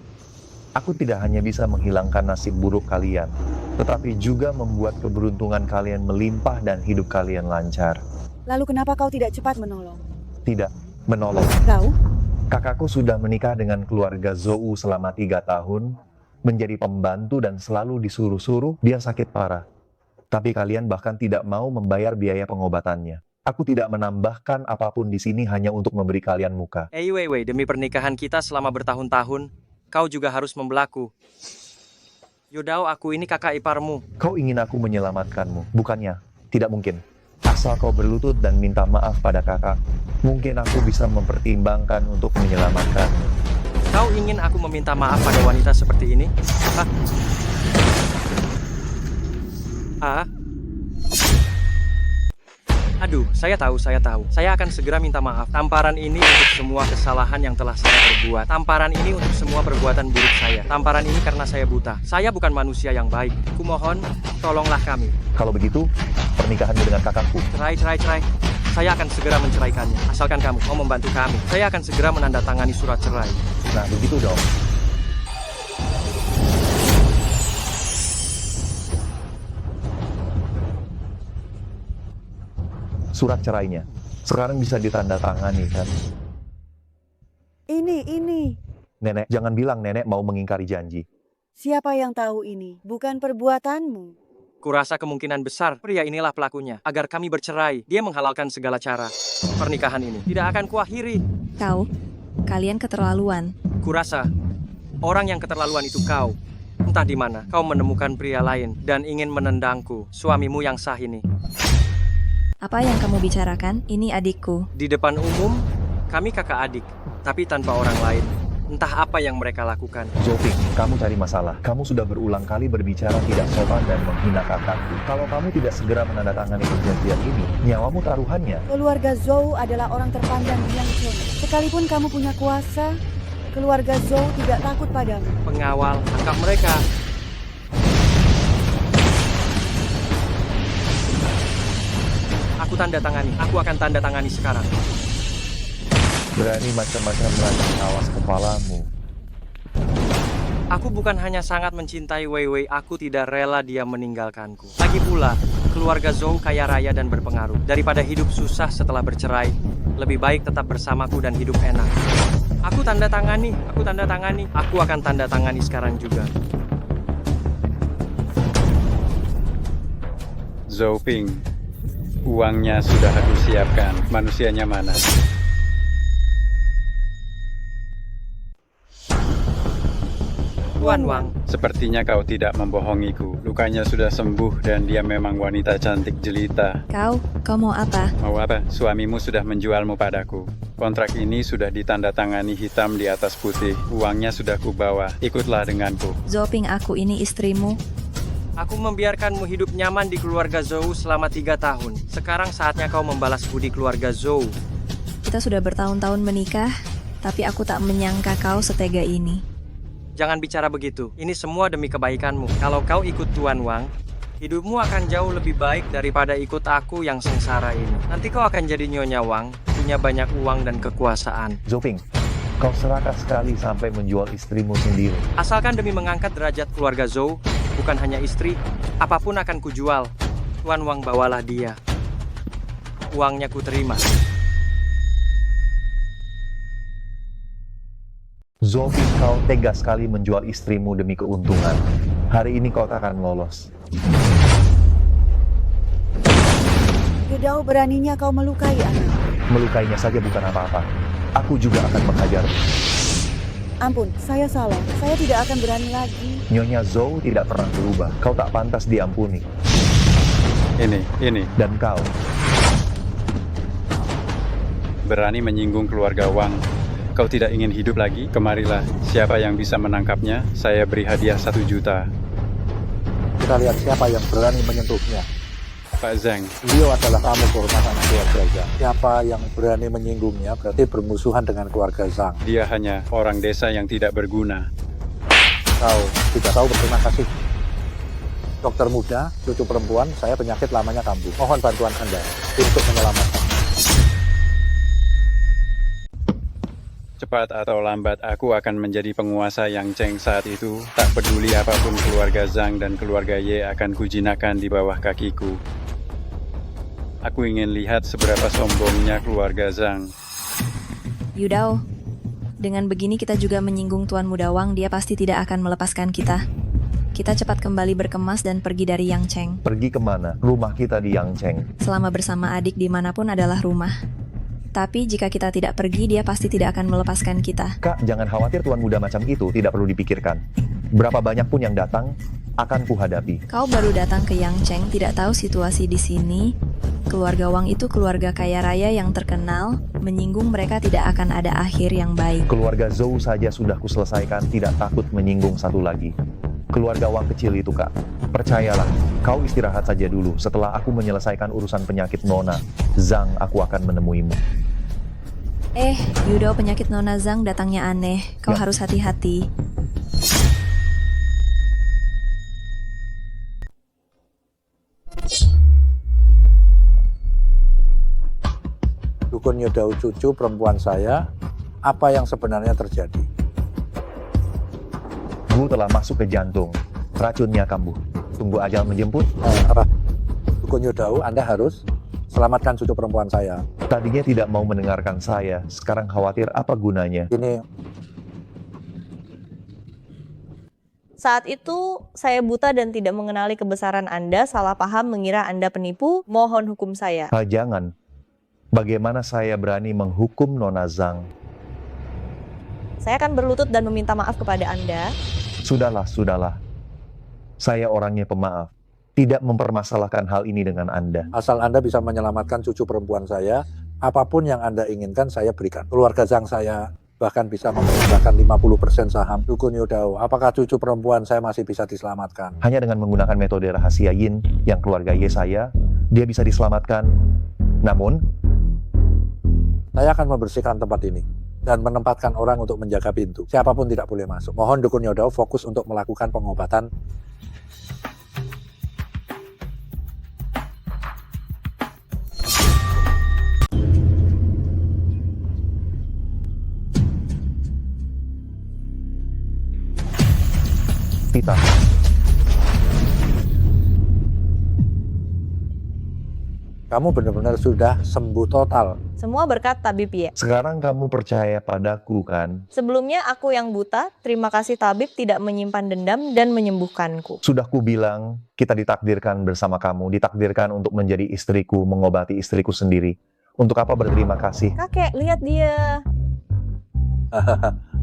Aku tidak hanya bisa menghilangkan nasib buruk kalian, tetapi juga membuat keberuntungan kalian melimpah dan hidup kalian lancar. Lalu kenapa kau tidak cepat menolong? Tidak, menolong. Kau? Kakakku sudah menikah dengan keluarga Zhou selama 3 tahun, menjadi pembantu dan selalu disuruh-suruh, dia sakit parah. Tapi kalian bahkan tidak mau membayar biaya pengobatannya. Aku tidak menambahkan apapun di sini hanya untuk memberi kalian muka. Wei, demi pernikahan kita selama bertahun-tahun, kau juga harus membelaku. Yodao, aku ini kakak iparmu. Kau ingin aku menyelamatkanmu, bukannya? Tidak mungkin. Asal kau berlutut dan minta maaf pada kakak, mungkin aku bisa mempertimbangkan untuk menyelamatkanmu. Kau ingin aku meminta maaf pada wanita seperti ini? Aduh, saya tahu. Saya akan segera minta maaf. Tamparan ini untuk semua kesalahan yang telah saya perbuat. Tamparan ini untuk semua perbuatan buruk saya. Tamparan ini karena saya buta. Saya bukan manusia yang baik. Kumohon, tolonglah kami. Kalau begitu, pernikahanmu dengan kakakku. Cerai. Saya akan segera menceraikannya. Asalkan kamu mau membantu kami. Saya akan segera menandatangani surat cerai. Nah, begitu dong. Surat cerainya. Sekarang bisa ditandatangani, kan? Ini. Nenek, jangan bilang nenek mau mengingkari janji. Siapa yang tahu ini? Bukan perbuatanmu. Kurasa kemungkinan besar pria inilah pelakunya. Agar kami bercerai, dia menghalalkan segala cara. Pernikahan ini tidak akan kuakhiri. Kalian keterlaluan. Kurasa orang yang keterlaluan itu kau. Entah di mana kau menemukan pria lain dan ingin menendangku, suamimu yang sah ini. Apa yang kamu bicarakan? Ini adikku. Di depan umum, kami kakak adik, tapi tanpa orang lain. Entah apa yang mereka lakukan. Zhou Ping, kamu cari masalah. Kamu sudah berulang kali berbicara tidak sopan dan menghina kakakku. Kalau kamu tidak segera menandatangani perjanjian ini, nyawamu taruhannya. Keluarga Zhou adalah orang terpandang di Yangcheng. Sekalipun kamu punya kuasa, Keluarga Zhou tidak takut padamu. Pengawal, tangkap mereka. Aku tanda tangani. Aku akan tanda tangani sekarang. Berani macam-macam melacak awas kepalamu. Aku bukan hanya sangat mencintai Wei Wei, aku tidak rela dia meninggalkanku. Lagi pula, keluarga Zhou kaya raya dan berpengaruh. Daripada hidup susah setelah bercerai, lebih baik tetap bersamaku dan hidup enak. Aku tanda tangani, aku akan tanda tangani sekarang juga. Zhou Ping, uangnya sudah aku siapkan. Manusianya mana? Tuan Wang, sepertinya kau tidak membohongiku. Lukanya sudah sembuh dan dia memang wanita cantik jelita. Kau mau apa? Mau apa? Suamimu sudah menjualmu padaku. Kontrak ini sudah ditandatangani hitam di atas putih. Uangnya sudah kubawa. Ikutlah denganku. Zhou Ping, aku ini istrimu. aku membiarkanmu hidup nyaman di keluarga Zhou selama 3 tahun. Sekarang saatnya kau membalas budi keluarga Zhou. Kita sudah bertahun-tahun menikah, tapi aku tak menyangka kau setega ini. Jangan bicara begitu. Ini semua demi kebaikanmu. Kalau kau ikut Tuan Wang, hidupmu akan jauh lebih baik daripada ikut aku yang sengsara ini. Nanti kau akan jadi Nyonya Wang, punya banyak uang dan kekuasaan. Zhou Ping, kau serakah sekali sampai menjual istrimu sendiri. Asalkan demi mengangkat derajat keluarga Zhou, bukan hanya istri, apapun akan kujual. Tuan Wang, bawalah dia. Uangnya ku terima. Zhou Ping, kau tega sekali menjual istrimu demi keuntungan. Hari ini kau tak akan lolos. Gedao, beraninya kau melukai anak. Melukainya saja bukan apa-apa. Aku juga akan menghajar. Ampun, saya salah. Saya tidak akan berani lagi. Nyonya Zhou tidak pernah berubah. Kau tak pantas diampuni. Ini. Dan kau berani menyinggung keluarga Wang. Kau tidak ingin hidup lagi? Kemarilah. Siapa yang bisa menangkapnya, saya beri hadiah 1 juta. Kita lihat siapa yang berani menyentuhnya. Pak Zhang. Beliau adalah tamu kehormatan keluarga Zhang. Siapa yang berani menyinggungnya berarti bermusuhan dengan keluarga Zhang. Dia hanya orang desa yang tidak berguna. Kau tidak tahu berterima kasih. Dokter muda, cucu perempuan, saya penyakit lamanya kambuh. Mohon bantuan Anda untuk menyelamatkan. Cepat atau lambat, aku akan menjadi penguasa Yang Cheng saat itu. Tak peduli apapun keluarga Zhang dan keluarga Ye akan kujinakan di bawah kakiku. Aku ingin lihat seberapa sombongnya keluarga Zhang. Yudao, dengan begini kita juga menyinggung Tuan Muda Wang, dia pasti tidak akan melepaskan kita. Kita cepat kembali berkemas dan pergi dari Yang Cheng. pergi kemana? Rumah kita di Yang Cheng. Selama bersama adik dimanapun adalah rumah. Tapi jika kita tidak pergi, dia pasti tidak akan melepaskan kita. Kak, jangan khawatir tuan muda macam itu, tidak perlu dipikirkan. Berapa banyak pun yang datang, akan kuhadapi. Kau baru datang ke Yang Cheng, tidak tahu situasi di sini. Keluarga Wang itu keluarga kaya raya yang terkenal, menyinggung mereka tidak akan ada akhir yang baik. Keluarga Zhou saja sudah kuselesaikan, tidak takut menyinggung satu lagi. Keluarga Wang kecil itu, Kak. Percayalah, kau istirahat saja dulu. Setelah aku menyelesaikan urusan penyakit Nona Zhang, aku akan menemuimu. Yudao, penyakit Nona Zhang datangnya aneh. Kau harus hati-hati. Dukun Yudao, cucu perempuan saya, apa yang sebenarnya terjadi? Gu telah masuk ke jantung. Racunnya kambuh. Tunggu ajal menjemput. Dukun Yudao, Anda harus selamatkan cucu perempuan saya. Tadinya tidak mau mendengarkan saya, sekarang khawatir apa gunanya. Saat itu, saya buta dan tidak mengenali kebesaran Anda, salah paham mengira Anda penipu, mohon hukum saya. Jangan. Bagaimana saya berani menghukum Nona Zhang? Saya akan berlutut dan meminta maaf kepada Anda. Sudahlah. Saya orangnya pemaaf. Tidak mempermasalahkan hal ini dengan Anda. Asal Anda bisa menyelamatkan cucu perempuan saya, apapun yang Anda inginkan saya berikan. Keluarga Zhang saya bahkan bisa mempersembahkan 50% saham. Dukun Yudao, apakah cucu perempuan saya masih bisa diselamatkan? Hanya dengan menggunakan metode rahasia Yin yang keluarga Ye saya, dia bisa diselamatkan. Namun, saya akan membersihkan tempat ini. dan menempatkan orang untuk menjaga pintu. Siapapun tidak boleh masuk. Mohon Dukun Yodao fokus untuk melakukan pengobatan. Tita, kamu benar-benar sudah sembuh total. Semua berkat tabib Ye. sekarang kamu percaya padaku kan? Sebelumnya aku yang buta, terima kasih tabib tidak menyimpan dendam dan menyembuhkanku. Sudah kubilang, kita ditakdirkan bersama kamu, ditakdirkan untuk menjadi istriku, mengobati istriku sendiri. Untuk apa berterima kasih? Kakek, lihat dia.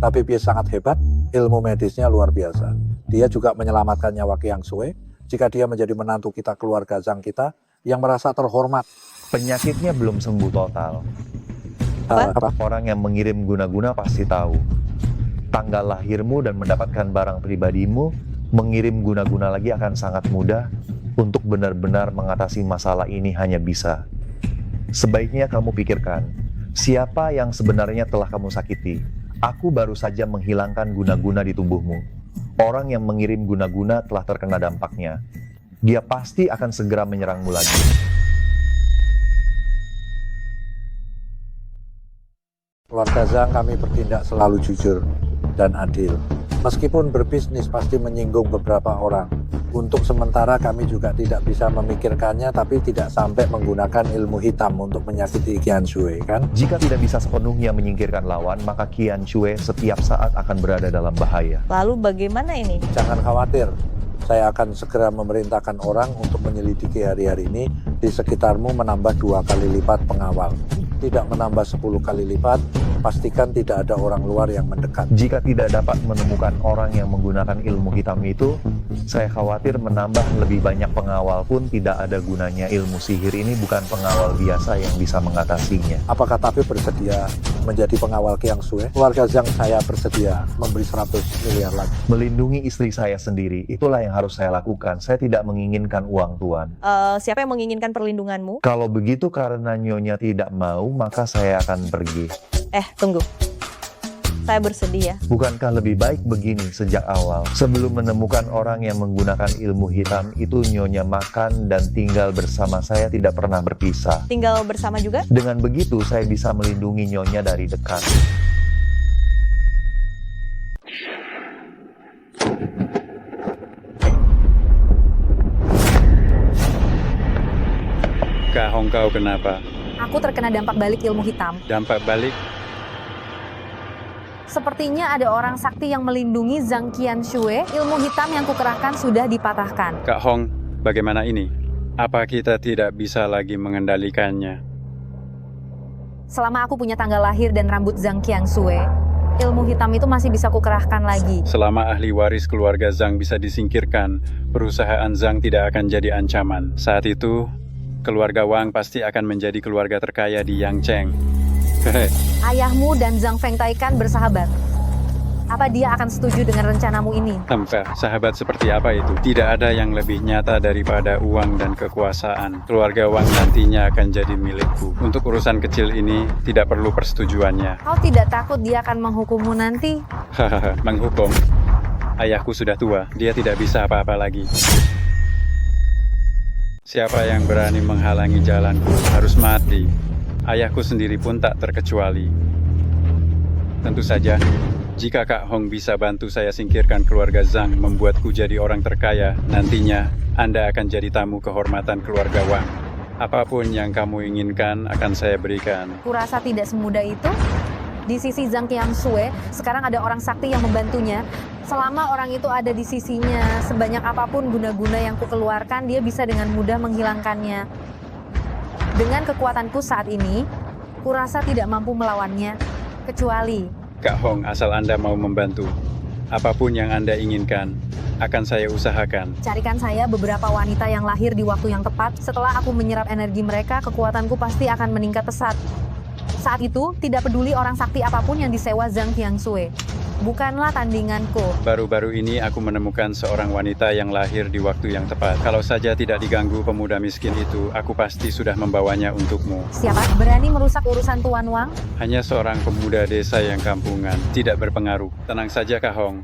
Tapi dia sangat hebat, ilmu medisnya luar biasa. Dia juga menyelamatkan nyawa Qiang Sui. Jika dia menjadi menantu kita, keluarga Zhang kita, yang merasa terhormat. Penyakitnya belum sembuh total. Apa? Orang yang mengirim guna-guna pasti tahu. Tanggal lahirmu dan mendapatkan barang pribadimu, mengirim guna-guna lagi akan sangat mudah. Untuk benar-benar mengatasi masalah ini hanya bisa. Sebaiknya kamu pikirkan, siapa yang sebenarnya telah kamu sakiti? Aku baru saja menghilangkan guna-guna di tubuhmu. Orang yang mengirim guna-guna telah terkena dampaknya. Dia pasti akan segera menyerangmu lagi. Keluarga Zhang kami bertindak selalu jujur dan adil. Meskipun berbisnis pasti menyinggung beberapa orang. Untuk sementara kami juga tidak bisa memikirkannya, tapi tidak sampai menggunakan ilmu hitam untuk menyakiti Qian Sui, kan? Jika tidak bisa sepenuhnya menyingkirkan lawan, maka Qian Sui setiap saat akan berada dalam bahaya. Lalu bagaimana ini? Jangan khawatir, saya akan segera memerintahkan orang untuk menyelidiki hari-hari ini. Di sekitarmu menambah 2 kali lipat pengawal. Tidak menambah 10 kali lipat, pastikan tidak ada orang luar yang mendekat. Jika tidak dapat menemukan orang yang menggunakan ilmu hitam itu, saya khawatir menambah lebih banyak pengawal pun tidak ada gunanya. Ilmu sihir ini bukan pengawal biasa yang bisa mengatasinya. Apakah Tabib bersedia menjadi pengawal Qiang Sui? Keluarga Zhang saya bersedia memberi 100 miliar lagi. Melindungi istri saya sendiri, itulah yang harus saya lakukan. Saya tidak menginginkan uang tuan. Siapa yang menginginkan perlindunganmu? Kalau begitu karena nyonya tidak mau, maka saya akan pergi. Tunggu. Saya bersedia. Bukankah lebih baik begini sejak awal? Sebelum menemukan orang yang menggunakan ilmu hitam itu, nyonya makan dan tinggal bersama saya, tidak pernah berpisah. Tinggal bersama juga? Dengan begitu saya bisa melindungi nyonya dari dekat. Kak Hong, kau kenapa? Aku terkena dampak balik ilmu hitam. Dampak balik? Sepertinya ada orang sakti yang melindungi Zhang Qian Sui. Ilmu hitam yang kukerahkan sudah dipatahkan. Kak Hong, bagaimana ini? Apa kita tidak bisa lagi mengendalikannya? Selama aku punya tanggal lahir dan rambut Zhang Qian Sui, ilmu hitam itu masih bisa kukerahkan lagi. Selama ahli waris keluarga Zhang bisa disingkirkan, perusahaan Zhang tidak akan jadi ancaman. Saat itu, keluarga Wang pasti akan menjadi keluarga terkaya di Yangcheng. Ayahmu dan Zhang Fengtaikan bersahabat. Apa dia akan setuju dengan rencanamu ini? Sahabat seperti apa itu? Tidak ada yang lebih nyata daripada uang dan kekuasaan. Keluarga Wang nantinya akan jadi milikku. Untuk urusan kecil ini, tidak perlu persetujuannya. Kau tidak takut dia akan menghukummu nanti? Menghukum? Ayahku sudah tua, dia tidak bisa apa-apa lagi. Siapa yang berani menghalangi jalanku harus mati. Ayahku sendiri pun tak terkecuali. Tentu saja, jika Kak Hong bisa bantu saya singkirkan keluarga Zhang, membuatku jadi orang terkaya, nantinya Anda akan jadi tamu kehormatan keluarga Wang. Apapun yang kamu inginkan akan saya berikan. Kurasa tidak semudah itu. Di sisi Zhang Qian Sui, sekarang ada orang sakti yang membantunya. Selama orang itu ada di sisinya, sebanyak apapun guna-guna yang kukeluarkan, dia bisa dengan mudah menghilangkannya. Dengan kekuatanku saat ini, kurasa tidak mampu melawannya, kecuali... Kak Hong, asal Anda mau membantu, apapun yang Anda inginkan, akan saya usahakan. Carikan saya beberapa wanita yang lahir di waktu yang tepat. Setelah aku menyerap energi mereka, kekuatanku pasti akan meningkat pesat. Saat itu, tidak peduli orang sakti apapun yang disewa Zhang Qian Sui. bukanlah tandinganku. Baru-baru ini aku menemukan seorang wanita yang lahir di waktu yang tepat. Kalau saja tidak diganggu pemuda miskin itu, aku pasti sudah membawanya untukmu. Siapa berani merusak urusan Tuan Wang? Hanya seorang pemuda desa yang kampungan, tidak berpengaruh. Tenang saja Kak Hong,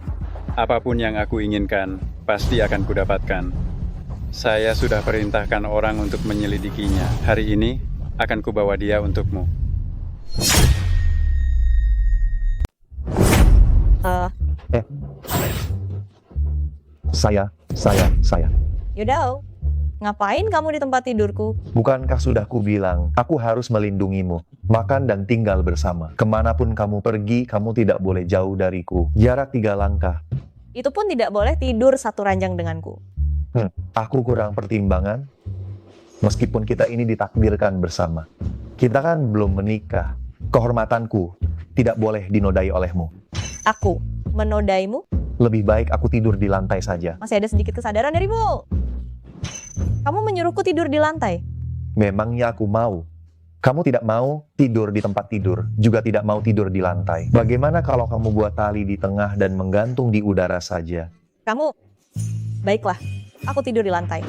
apapun yang aku inginkan, pasti akan kudapatkan. Saya sudah perintahkan orang untuk menyelidikinya. Hari ini, akan kubawa dia untukmu. Saya. Yudao, ngapain kamu di tempat tidurku? Bukankah sudah kubilang, aku harus melindungimu, makan dan tinggal bersama. Kemanapun kamu pergi, kamu tidak boleh jauh dariku. Jarak 3 langkah. Itu pun tidak boleh tidur satu ranjang denganku. Aku kurang pertimbangan. Meskipun kita ini ditakdirkan bersama. Kita kan belum menikah. Kehormatanku tidak boleh dinodai olehmu. Aku menodaimu? Lebih baik aku tidur di lantai saja. Masih ada sedikit kesadaran darimu. Kamu menyuruhku tidur di lantai? Memangnya aku mau? Kamu tidak mau tidur di tempat tidur, juga tidak mau tidur di lantai. Bagaimana kalau kamu buat tali di tengah dan menggantung di udara saja? Kamu, baiklah, aku tidur di lantai.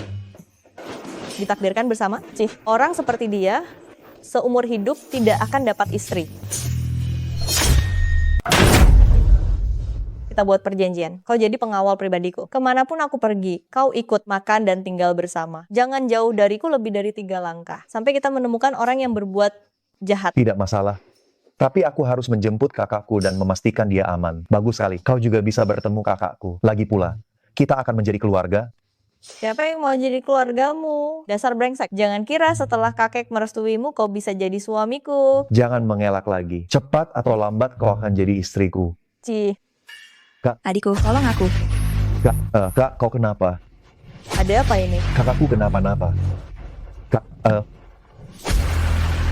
Ditakdirkan bersama, Cih. Orang seperti dia, seumur hidup tidak akan dapat istri. Kita buat perjanjian. Kau jadi pengawal pribadiku. Kemanapun aku pergi, kau ikut makan dan tinggal bersama. Jangan jauh dariku lebih dari 3 langkah. Sampai kita menemukan orang yang berbuat jahat. Tidak masalah. Tapi aku harus menjemput kakakku dan memastikan dia aman. Bagus sekali. Kau juga bisa bertemu kakakku. Lagi pula, kita akan menjadi keluarga. Siapa yang mau jadi keluargamu? Dasar brengsek. Jangan kira setelah kakek merestuimu, kau bisa jadi suamiku. Jangan mengelak lagi. Cepat atau lambat kau akan jadi istriku. Cih. Kak. Adikku, tolong aku. Kak, kau kenapa? Ada apa ini? Kakakku kenapa-napa. Kak,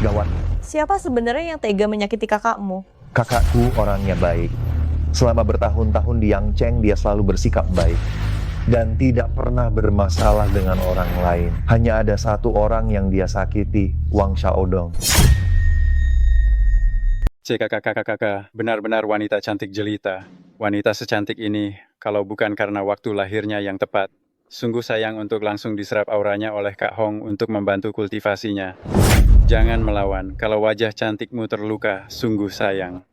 gawat. Siapa sebenarnya yang tega menyakiti kakakmu? Kakakku orangnya baik. Selama bertahun-tahun di Yangcheng, dia selalu bersikap baik. Dan tidak pernah bermasalah dengan orang lain. Hanya ada satu orang yang dia sakiti, Wang Xiaodong. Kakak, benar-benar wanita cantik jelita. Wanita secantik ini, kalau bukan karena waktu lahirnya yang tepat, sungguh sayang untuk langsung diserap auranya oleh Kak Hong untuk membantu kultivasinya. Jangan melawan, kalau wajah cantikmu terluka, sungguh sayang.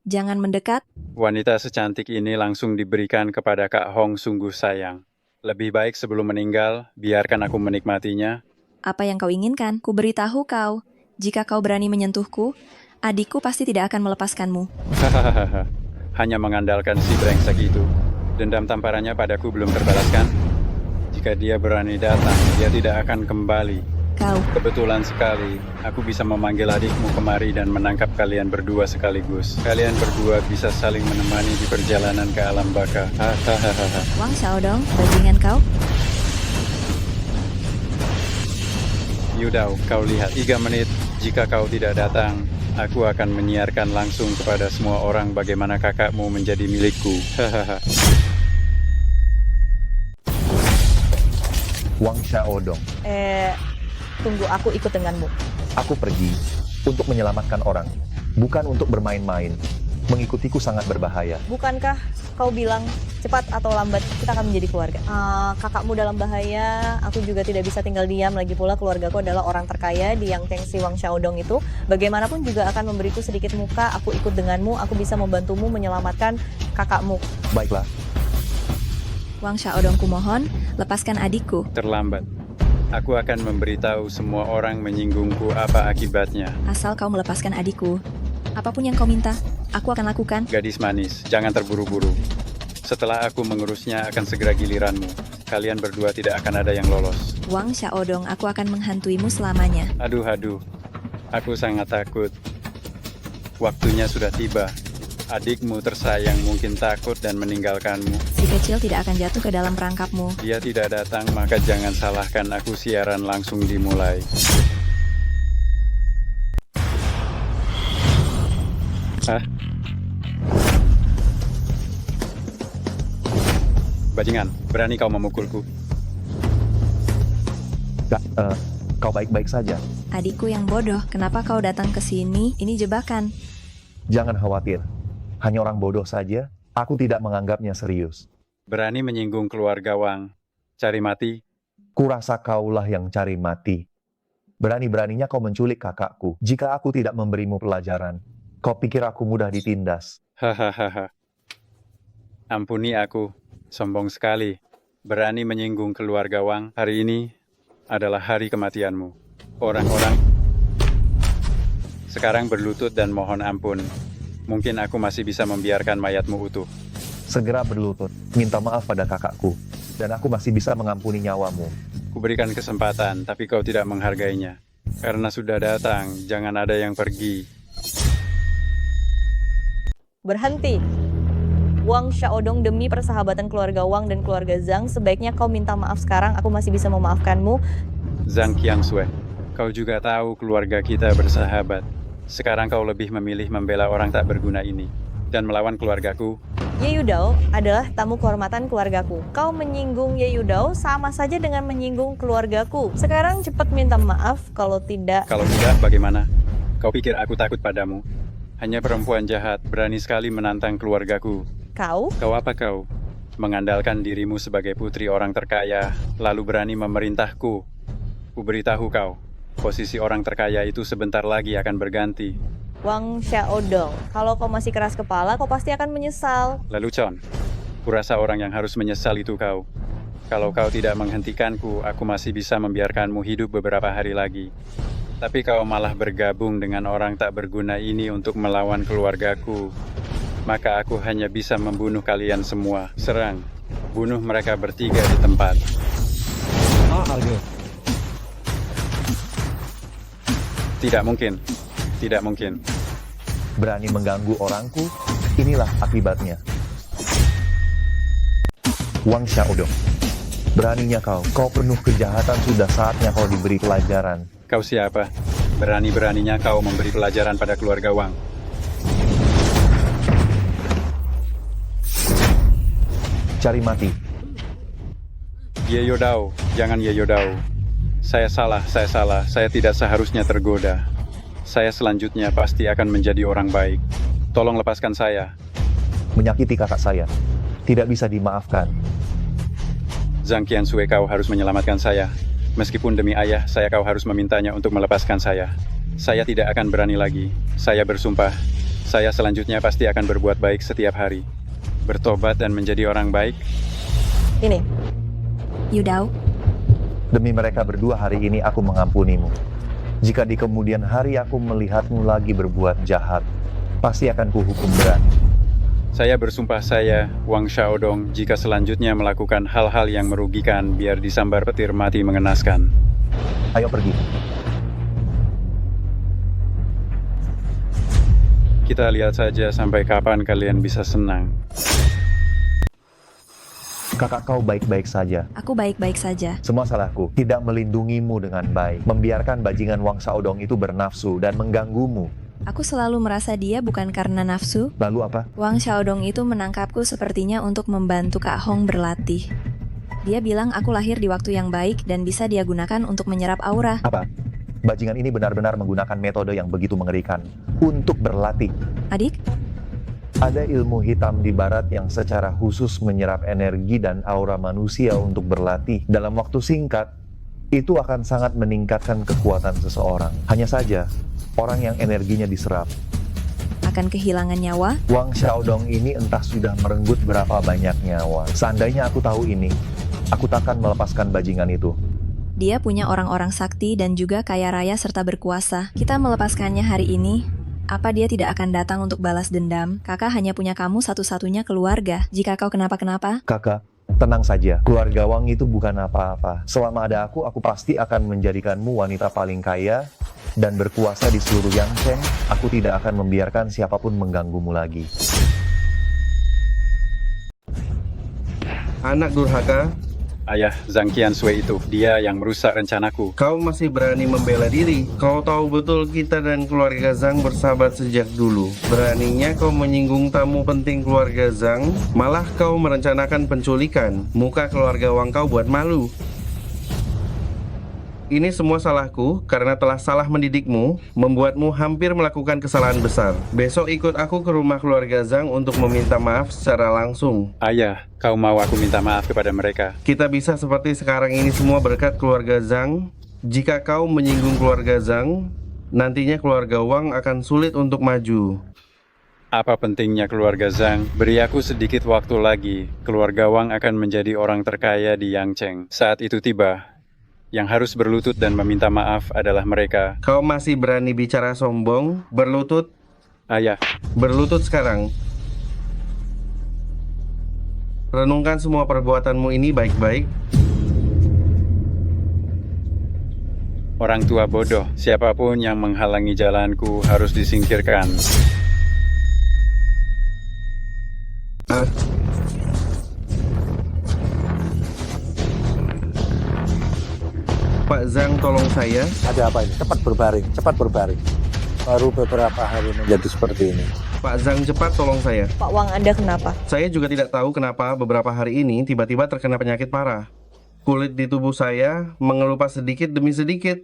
Jangan mendekat. Wanita secantik ini langsung diberikan kepada Kak Hong, sungguh sayang. Lebih baik sebelum meninggal, biarkan aku menikmatinya. Apa yang kau inginkan? Ku beritahu kau, jika kau berani menyentuhku, adikku pasti tidak akan melepaskanmu. Hahaha. Hanya mengandalkan si brengsek itu. Dendam tamparannya padaku belum terbalaskan. Jika dia berani datang, dia tidak akan kembali. Kau. Kebetulan sekali, aku bisa memanggil adikmu kemari dan menangkap kalian berdua sekaligus. Kalian berdua bisa saling menemani di perjalanan ke alam baka. Hahaha. Wang Xiaodong, bajingan kau. Yudao, kau lihat 3 menit. Jika kau tidak datang, aku akan menyiarkan langsung kepada semua orang bagaimana kakakmu menjadi milikku. Hahaha. Wang Xiaodong. Tunggu, aku ikut denganmu. Aku pergi untuk menyelamatkan orang, bukan untuk bermain-main. Mengikutiku sangat berbahaya. Bukankah kau bilang cepat atau lambat kita akan menjadi keluarga? Kakakmu dalam bahaya, aku juga tidak bisa tinggal diam. Lagi pula keluargaku adalah orang terkaya di Yangcheng si Wang Xiaodong itu. Bagaimanapun juga akan memberiku sedikit muka. Aku ikut denganmu, aku bisa membantumu menyelamatkan kakakmu. Baiklah. Wang Xiaodong, kumohon, lepaskan adikku. Terlambat. Aku akan memberitahu semua orang menyinggungku apa akibatnya. Asal kau melepaskan adikku. Apapun yang kau minta, aku akan lakukan. Gadis manis, jangan terburu-buru. Setelah aku mengurusnya akan segera giliranmu. Kalian berdua tidak akan ada yang lolos. Wang Xiaodong, aku akan menghantuimu selamanya. Aduh. Aku sangat takut. Waktunya sudah tiba. Adikmu tersayang mungkin takut dan meninggalkanmu. Si kecil tidak akan jatuh ke dalam perangkapmu. Dia tidak datang, maka jangan salahkan aku. Siaran langsung dimulai. Bajingan, berani kau memukulku? Kau baik-baik saja. Adikku yang bodoh, kenapa kau datang ke sini? Ini jebakan. Jangan khawatir. Hanya orang bodoh saja Aku tidak menganggapnya serius. Berani menyinggung keluarga Wang. Cari mati? Kurasa kaulah yang cari mati. Berani-beraninya kau menculik kakakku. Jika aku tidak memberimu pelajaran, kau pikir aku mudah ditindas. Hahaha. Ampuni aku, sombong sekali. Berani menyinggung keluarga Wang. Hari ini adalah hari kematianmu. Orang-orang sekarang berlutut dan mohon ampun. Mungkin aku masih bisa membiarkan mayatmu utuh. Segera berlutut, minta maaf pada kakakku, dan aku masih bisa mengampuni nyawamu. Kuberikan kesempatan, tapi kau tidak menghargainya. Karena sudah datang, jangan ada yang pergi. Berhenti. Wang Xiaodong, demi persahabatan keluarga Wang dan keluarga Zhang, sebaiknya kau minta maaf sekarang, aku masih bisa memaafkanmu. Zhang Qiangsui, kau juga tahu keluarga kita bersahabat. Sekarang kau lebih memilih membela orang tak berguna ini dan melawan keluargaku. Ye Yudao adalah tamu kehormatan keluargaku. Kau menyinggung Ye Yudao sama saja dengan menyinggung keluargaku. Sekarang cepat minta maaf, kalau tidak... Kalau tidak, bagaimana? Kau pikir aku takut padamu? Hanya perempuan jahat, berani sekali menantang keluargaku. Kau? Kau apa kau? Mengandalkan dirimu sebagai putri orang terkaya, lalu berani memerintahku. Kuberitahu kau, posisi orang terkaya itu sebentar lagi akan berganti. Wang Xiaodong, kalau kau masih keras kepala, kau pasti akan menyesal. Lalu Con, kurasa orang yang harus menyesal itu kau. Kalau kau tidak menghentikanku, aku masih bisa membiarkanmu hidup beberapa hari lagi. Tapi kau malah bergabung dengan orang tak berguna ini untuk melawan keluargaku. Maka aku hanya bisa membunuh kalian semua. Serang, bunuh mereka bertiga di tempat. Tidak mungkin. Tidak mungkin. Berani mengganggu orangku, inilah akibatnya. Wang Xiaodong, beraninya kau penuh kejahatan, sudah saatnya kau diberi pelajaran. Kau siapa? Berani-beraninya kau memberi pelajaran pada keluarga Wang. Cari mati. Ye Yodao, jangan Ye Yodao. Saya salah, saya tidak seharusnya tergoda. Saya selanjutnya pasti akan menjadi orang baik. Tolong lepaskan saya. Menyakiti kakak saya tidak bisa dimaafkan. Zhang Qiansui, kau harus menyelamatkan saya. Meskipun demi ayah, kau harus memintanya untuk melepaskan saya. Saya tidak akan berani lagi. Saya bersumpah, saya selanjutnya pasti akan berbuat baik setiap hari. Bertobat dan menjadi orang baik. Ini. Yudao. Demi mereka berdua hari ini aku mengampunimu. Jika di kemudian hari aku melihatmu lagi berbuat jahat, pasti akan kuhukum berat. Saya bersumpah saya, Wang Xiaodong, jika selanjutnya melakukan hal-hal yang merugikan, biar disambar petir mati mengenaskan. Ayo pergi. Kita lihat saja sampai kapan kalian bisa senang. Kakak kau baik-baik saja. Aku baik-baik saja. Semua salahku, tidak melindungimu dengan baik. Membiarkan bajingan Wang Xiaodong itu bernafsu dan mengganggumu. Aku selalu merasa dia bukan karena nafsu. Lalu apa? Wang Xiaodong itu menangkapku sepertinya untuk membantu Kak Hong berlatih. Dia bilang aku lahir di waktu yang baik dan bisa dia gunakan untuk menyerap aura. Apa? Bajingan ini benar-benar menggunakan metode yang begitu mengerikan untuk berlatih. Adik? Ada ilmu hitam di barat yang secara khusus menyerap energi dan aura manusia untuk berlatih. Dalam waktu singkat, itu akan sangat meningkatkan kekuatan seseorang. Hanya saja, orang yang energinya diserap akan kehilangan nyawa. Wang Xiaodong ini entah sudah merenggut berapa banyak nyawa. Seandainya aku tahu ini, aku takkan melepaskan bajingan itu. Dia punya orang-orang sakti dan juga kaya raya serta berkuasa. Kita melepaskannya hari ini. Apa dia tidak akan datang untuk balas dendam? Kakak hanya punya kamu satu-satunya keluarga. Jika kau kenapa-kenapa... Kakak, tenang saja. Keluarga Wang itu bukan apa-apa. Selama ada aku pasti akan menjadikanmu wanita paling kaya dan berkuasa di seluruh Yangcheng. Aku tidak akan membiarkan siapapun mengganggumu lagi. Anak durhaka. Ayah, Zhang Qiansui itu, dia yang merusak rencanaku. Kau masih berani membela diri. Kau tahu betul kita dan keluarga Zhang bersahabat sejak dulu. Beraninya kau menyinggung tamu penting keluarga Zhang, malah kau merencanakan penculikan. Muka keluarga Wang kau buat malu. Ini semua salahku karena telah salah mendidikmu, membuatmu hampir melakukan kesalahan besar. Besok ikut aku ke rumah keluarga Zhang untuk meminta maaf secara langsung. Ayah, kau mau aku minta maaf kepada mereka? Kita bisa seperti sekarang ini semua berkat keluarga Zhang. Jika kau menyinggung keluarga Zhang, nantinya keluarga Wang akan sulit untuk maju. Apa pentingnya keluarga Zhang? Beri aku sedikit waktu lagi. Keluarga Wang akan menjadi orang terkaya di Yangcheng. Saat itu tiba, yang harus berlutut dan meminta maaf adalah mereka. Kau masih berani bicara sombong? Berlutut? Ayah. Berlutut sekarang. Renungkan semua perbuatanmu ini baik-baik. Orang tua bodoh, siapapun yang menghalangi jalanku harus disingkirkan. Pak Zhang, tolong saya. Ada apa ini? Cepat berbaring, cepat berbaring. Baru beberapa hari menjadi seperti ini. Pak Zhang, cepat tolong saya. Pak Wang, Anda kenapa? Saya juga tidak tahu kenapa beberapa hari ini tiba-tiba terkena penyakit parah. Kulit di tubuh saya mengelupas sedikit demi sedikit.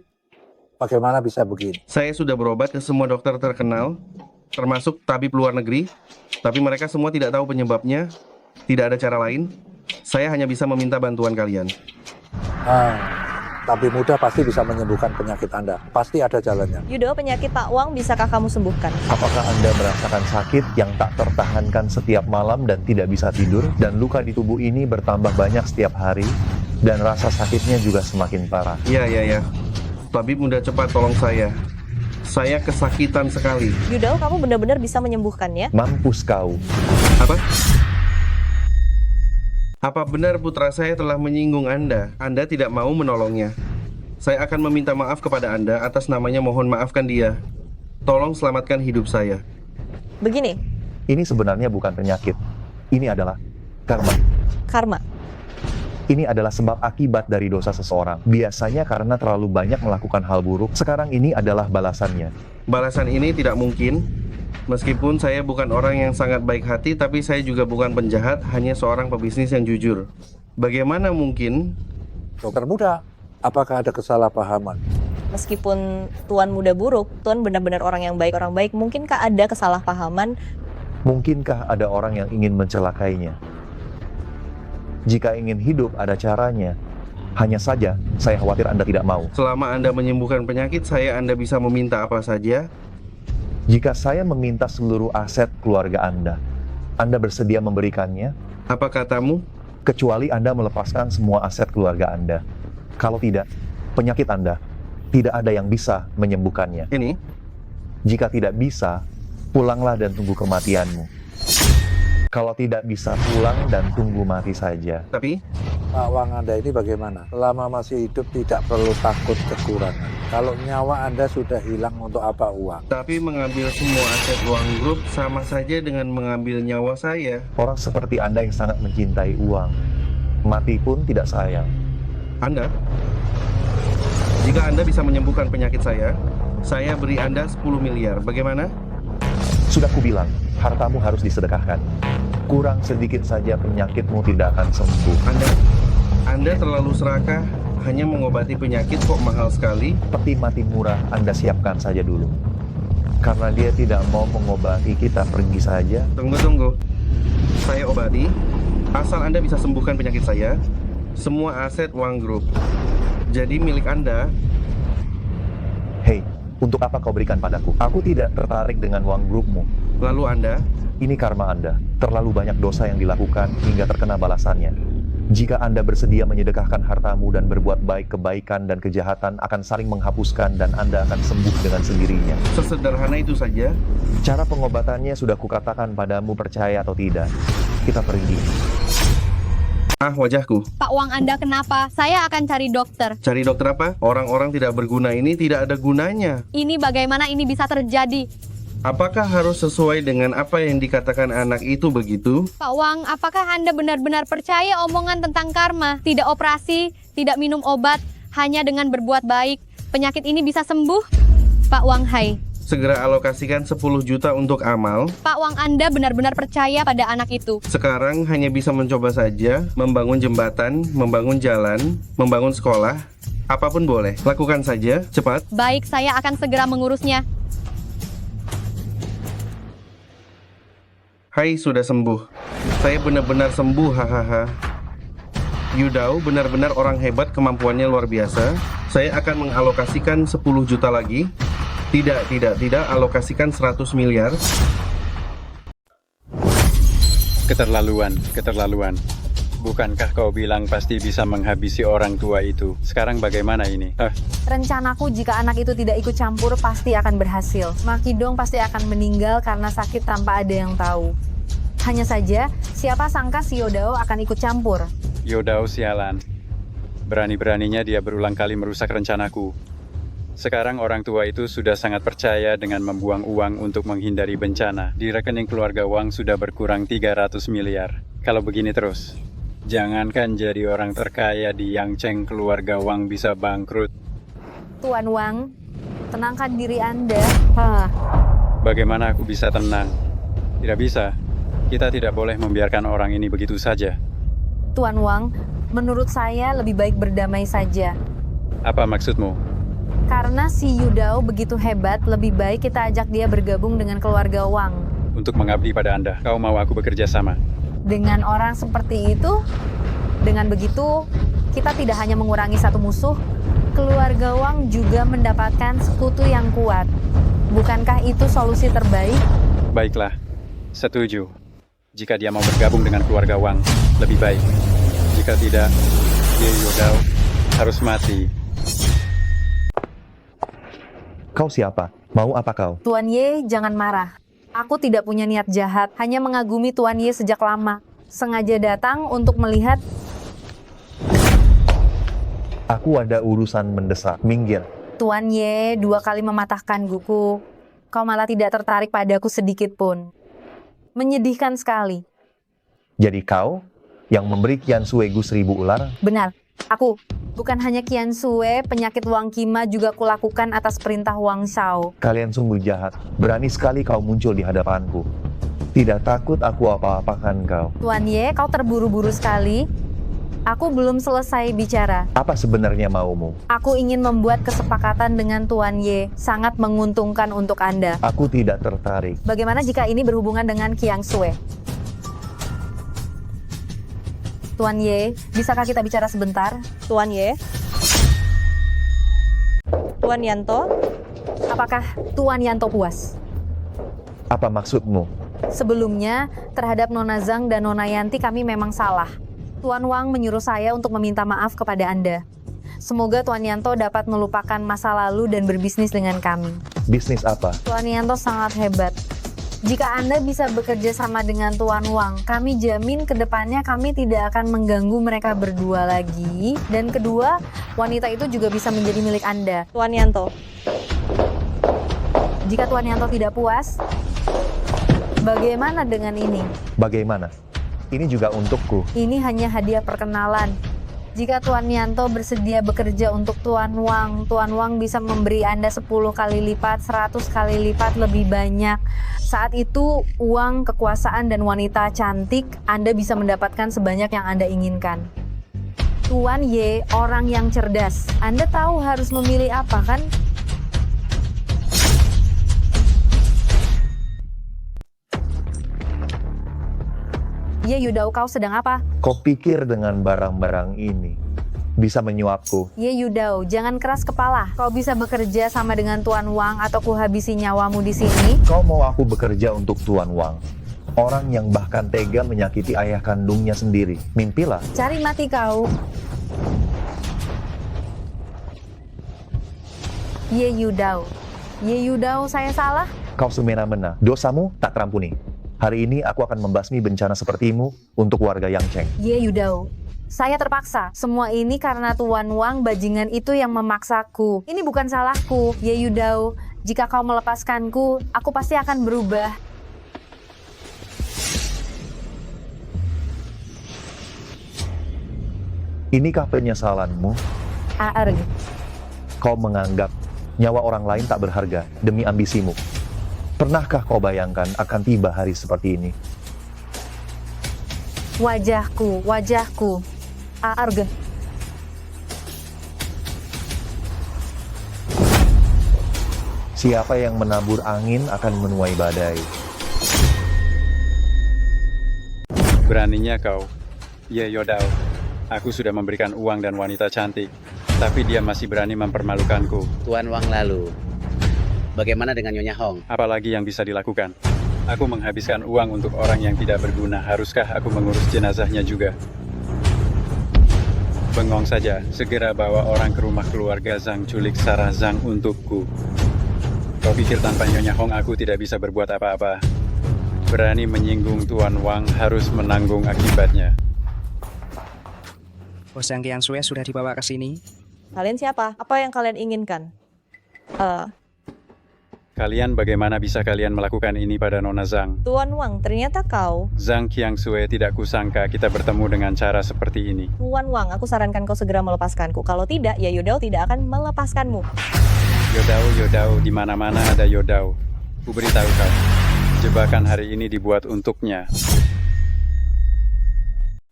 Bagaimana bisa begini? Saya sudah berobat ke semua dokter terkenal, termasuk tabib luar negeri, tapi mereka semua tidak tahu penyebabnya. Tidak ada cara lain. Saya hanya bisa meminta bantuan kalian. Tabib muda pasti bisa menyembuhkan penyakit Anda. Pasti ada jalannya. Yudo, penyakit Pak Wang bisakah kamu sembuhkan? Apakah Anda merasakan sakit yang tak tertahankan setiap malam dan tidak bisa tidur? Dan luka di tubuh ini bertambah banyak setiap hari, dan rasa sakitnya juga semakin parah. Ya. Tabib muda, cepat tolong saya. Saya kesakitan sekali. Yudo, kamu benar-benar bisa menyembuhkannya? Mampus kau. Apa? Apa benar putra saya telah menyinggung Anda? Anda tidak mau menolongnya. Saya akan meminta maaf kepada Anda atas namanya, mohon maafkan dia. Tolong selamatkan hidup saya. Begini. Ini sebenarnya bukan penyakit. Ini adalah karma. Karma. Ini adalah sebab akibat dari dosa seseorang. Biasanya karena terlalu banyak melakukan hal buruk. Sekarang ini adalah balasannya. Balasan ini tidak mungkin. Meskipun saya bukan orang yang sangat baik hati, tapi saya juga bukan penjahat, hanya seorang pebisnis yang jujur. Bagaimana mungkin? Dokter muda, apakah ada kesalahpahaman? Meskipun Tuan muda buruk, Tuan benar-benar orang yang baik, mungkinkah ada kesalahpahaman? Mungkinkah ada orang yang ingin mencelakainya? Jika ingin hidup, ada caranya. Hanya saja, saya khawatir Anda tidak mau. Selama Anda menyembuhkan penyakit saya, Anda bisa meminta apa saja? Jika saya meminta seluruh aset keluarga Anda bersedia memberikannya? Apa katamu? Kecuali Anda melepaskan semua aset keluarga Anda. Kalau tidak, penyakit Anda tidak ada yang bisa menyembuhkannya. Ini? Jika tidak bisa, pulanglah dan tunggu kematianmu. Kalau tidak bisa pulang dan tunggu mati saja. Tapi? Pak Wang, Anda ini bagaimana? Selama masih hidup tidak perlu takut kekurangan. Kalau nyawa Anda sudah hilang, untuk apa uang? Tapi mengambil semua aset Wang Group sama saja dengan mengambil nyawa saya. Orang seperti Anda yang sangat mencintai uang, mati pun tidak sayang. Anda? Jika Anda bisa menyembuhkan penyakit saya beri Anda 10 miliar. Bagaimana? Sudah kubilang, hartamu harus disedekahkan. Kurang sedikit saja penyakitmu tidak akan sembuh. Anda terlalu serakah, hanya mengobati penyakit kok mahal sekali. Peti mati murah Anda siapkan saja dulu. Karena dia tidak mau mengobati kita, pergi saja. Tunggu. Saya obati. Asal Anda bisa sembuhkan penyakit saya, semua aset Wang Group jadi milik Anda. Hei, untuk apa kau berikan padaku? Aku tidak tertarik dengan Wang Groupmu. Lalu Anda? Ini karma Anda. Terlalu banyak dosa yang dilakukan hingga terkena balasannya. Jika Anda bersedia menyedekahkan hartamu dan berbuat baik, kebaikan dan kejahatan akan saling menghapuskan dan Anda akan sembuh dengan sendirinya. Sesederhana itu saja? Cara pengobatannya sudah kukatakan padamu, percaya atau tidak. Kita pergi. Wajahku. Pak Wang, Anda kenapa? Saya akan cari dokter. Cari dokter apa? Orang-orang tidak berguna ini tidak ada gunanya. Ini bagaimana ini bisa terjadi? Apakah harus sesuai dengan apa yang dikatakan anak itu begitu? Pak Wang, apakah Anda benar-benar percaya omongan tentang karma? Tidak operasi, tidak minum obat, hanya dengan berbuat baik, penyakit ini bisa sembuh? Pak Wang, hai. Segera alokasikan 10 juta untuk amal. Pak Wang, Anda benar-benar percaya pada anak itu? Sekarang hanya bisa mencoba saja, membangun jembatan, membangun jalan, membangun sekolah. Apapun boleh, lakukan saja, cepat. Baik, saya akan segera mengurusnya. Hai, sudah sembuh. Saya benar-benar sembuh, hahaha. Yudao benar-benar orang hebat, kemampuannya luar biasa. Saya akan mengalokasikan 10 juta lagi. Tidak, alokasikan 100 miliar. Keterlaluan. Bukankah kau bilang pasti bisa menghabisi orang tua itu? Sekarang bagaimana ini? Rencanaku jika anak itu tidak ikut campur pasti akan berhasil. Makidong pasti akan meninggal karena sakit tanpa ada yang tahu. Hanya saja, siapa sangka si Yodao akan ikut campur. Yodao sialan. Berani-beraninya dia berulang kali merusak rencanaku. Sekarang orang tua itu sudah sangat percaya dengan membuang uang untuk menghindari bencana. Di rekening keluarga Wang sudah berkurang 300 miliar. Kalau begini terus, jangankan jadi orang terkaya di Yangcheng, keluarga Wang bisa bangkrut. Tuan Wang, tenangkan diri Anda. Bagaimana aku bisa tenang? Tidak bisa. Kita tidak boleh membiarkan orang ini begitu saja. Tuan Wang, menurut saya lebih baik berdamai saja. Apa maksudmu? Karena si Yudao begitu hebat, lebih baik kita ajak dia bergabung dengan keluarga Wang. Untuk mengabdi pada Anda, kau mau aku bekerja sama? Dengan orang seperti itu, dengan begitu, kita tidak hanya mengurangi satu musuh, keluarga Wang juga mendapatkan sekutu yang kuat. Bukankah itu solusi terbaik? Baiklah, setuju. Jika dia mau bergabung dengan keluarga Wang, lebih baik. Jika tidak, Ye Yudao harus mati. Kau siapa? Mau apa kau? Tuan Ye, jangan marah. Aku tidak punya niat jahat, hanya mengagumi Tuan Ye sejak lama. Sengaja datang untuk melihat. Aku ada urusan mendesak. Minggir. Tuan Ye 2 kali mematahkan guku. Kau malah tidak tertarik padaku sedikit pun. Menyedihkan sekali. Jadi kau yang memberi Qian Sui Gu 1000 ular? Benar, aku. Bukan hanya Qian Sui, penyakit Wang Qima juga kulakukan atas perintah Wang Shao. Kalian sungguh jahat. Berani sekali kau muncul di hadapanku. Tidak takut aku apa-apakan kau. Tuan Ye, kau terburu-buru sekali. Aku belum selesai bicara. Apa sebenarnya maumu? Aku ingin membuat kesepakatan dengan Tuan Ye. Sangat menguntungkan untuk Anda. Aku tidak tertarik. Bagaimana jika ini berhubungan dengan Qian Sui? Tuan Ye, bisakah kita bicara sebentar? Tuan Ye? Tuan Yanto? Apakah Tuan Yanto puas? Apa maksudmu? Sebelumnya, terhadap Nona Zhang dan Nona Yanti kami memang salah. Tuan Wang menyuruh saya untuk meminta maaf kepada Anda. Semoga Tuan Yanto dapat melupakan masa lalu dan berbisnis dengan kami. Bisnis apa? Tuan Yanto sangat hebat. Jika Anda bisa bekerja sama dengan Tuan Wang, kami jamin ke depannya kami tidak akan mengganggu mereka berdua lagi. Dan kedua, wanita itu juga bisa menjadi milik Anda. Tuan Yanto. Jika Tuan Yanto tidak puas, bagaimana dengan ini? Bagaimana? Ini juga untukku. Ini hanya hadiah perkenalan. Jika Tuan Yanto bersedia bekerja untuk Tuan Wang bisa memberi Anda 10 kali lipat, 100 kali lipat lebih banyak. Saat itu, uang, kekuasaan, dan wanita cantik, Anda bisa mendapatkan sebanyak yang Anda inginkan. Tuan Ye, orang yang cerdas. Anda tahu harus memilih apa, kan? Ye Yudao, kau sedang apa? Kau pikir dengan barang-barang ini bisa menyuapku? Ye Yudao, jangan keras kepala. Kau bisa bekerja sama dengan Tuan Wang atau kuhabisi nyawamu di sini. Kau mau aku bekerja untuk Tuan Wang? Orang yang bahkan tega menyakiti ayah kandungnya sendiri. Mimpilah. Cari mati kau. Ye Yudao. Ye Yudao, saya salah? Kau semena-mena. Dosamu tak terampuni. Hari ini aku akan membasmi bencana sepertimu untuk warga Yangcheng. Ye Yudao, saya terpaksa. Semua ini karena Tuan Wang bajingan itu yang memaksaku. Ini bukan salahku. Ye Yudao, jika kau melepaskanku, aku pasti akan berubah. Inikah penyesalanmu? Arg. Kau menganggap nyawa orang lain tak berharga demi ambisimu. Pernahkah kau bayangkan akan tiba hari seperti ini? Wajahku. Arg. Siapa yang menabur angin akan menuai badai. Beraninya kau. Ye Yodao, aku sudah memberikan uang dan wanita cantik, tapi dia masih berani mempermalukanku. Tuan Wang lalu, bagaimana dengan Nyonya Hong? Apalagi yang bisa dilakukan? Aku menghabiskan uang untuk orang yang tidak berguna. Haruskah aku mengurus jenazahnya juga? Bengong saja, segera bawa orang ke rumah keluarga Zhang, culik Sarah Zhang untukku. Kau pikir tanpa Nyonya Hong aku tidak bisa berbuat apa-apa? Berani menyinggung Tuan Wang harus menanggung akibatnya. Bos Zhang Qiangshui sudah dibawa ke sini. Kalian siapa? Apa yang kalian inginkan? Kalian bagaimana bisa kalian melakukan ini pada Nona Zhang? Tuan Wang, ternyata kau. Zhang Qiangshui, tidak kusangka kita bertemu dengan cara seperti ini. Tuan Wang, aku sarankan kau segera melepaskanku. Kalau tidak, ya Yodao tidak akan melepaskanmu. Yodao, di mana-mana ada Yodao. Ku beritahu kau, jebakan hari ini dibuat untuknya.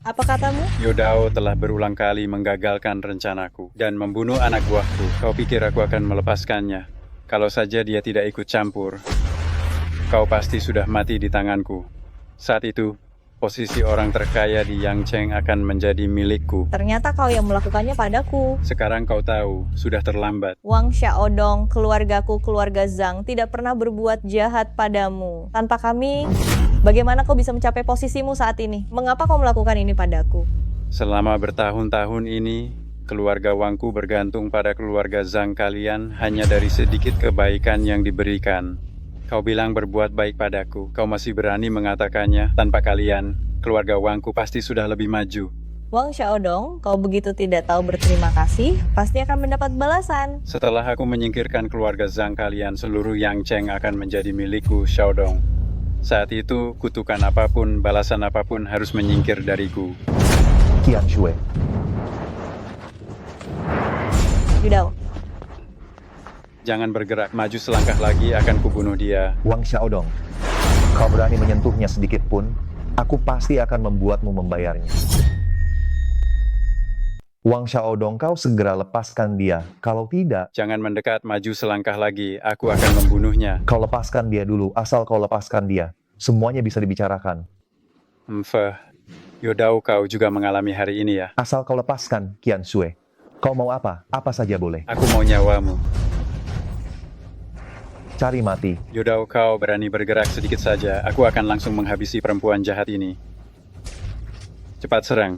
Apa katamu? Yodao telah berulang kali menggagalkan rencanaku dan membunuh anak buahku. Kau pikir aku akan melepaskannya? Kalau saja dia tidak ikut campur, kau pasti sudah mati di tanganku. Saat itu, posisi orang terkaya di Yangcheng akan menjadi milikku. Ternyata kau yang melakukannya padaku. Sekarang kau tahu, sudah terlambat. Wang Xiaodong, keluargaku, keluarga Zhang, tidak pernah berbuat jahat padamu. Tanpa kami, bagaimana kau bisa mencapai posisimu saat ini? Mengapa kau melakukan ini padaku? Selama bertahun-tahun ini, keluarga Wangku bergantung pada keluarga Zhang kalian hanya dari sedikit kebaikan yang diberikan. Kau bilang berbuat baik padaku, kau masih berani mengatakannya. Tanpa kalian, keluarga Wangku pasti sudah lebih maju. Wang Xiaodong, kau begitu tidak tahu berterima kasih, pasti akan mendapat balasan. Setelah aku menyingkirkan keluarga Zhang kalian, seluruh Yangcheng akan menjadi milikku, Xiaodong. Saat itu, kutukan apapun, balasan apapun harus menyingkir dariku. Qiangshui. Yudao. Jangan bergerak, maju selangkah lagi akan kubunuh dia. Wang Xiaodong, kau berani menyentuhnya sedikit pun, aku pasti akan membuatmu membayarnya. Wang Xiaodong, kau segera lepaskan dia. Kalau tidak, jangan mendekat, maju selangkah lagi, aku akan membunuhnya. Kau lepaskan dia dulu, asal kau lepaskan dia. Semuanya bisa dibicarakan. Yodao, kau juga mengalami hari ini ya? Asal kau lepaskan, Qiangshui. Kau mau apa? Apa saja boleh. Aku mau nyawamu. Cari mati. Yodao, kau berani bergerak sedikit saja, aku akan langsung menghabisi perempuan jahat ini. Cepat serang.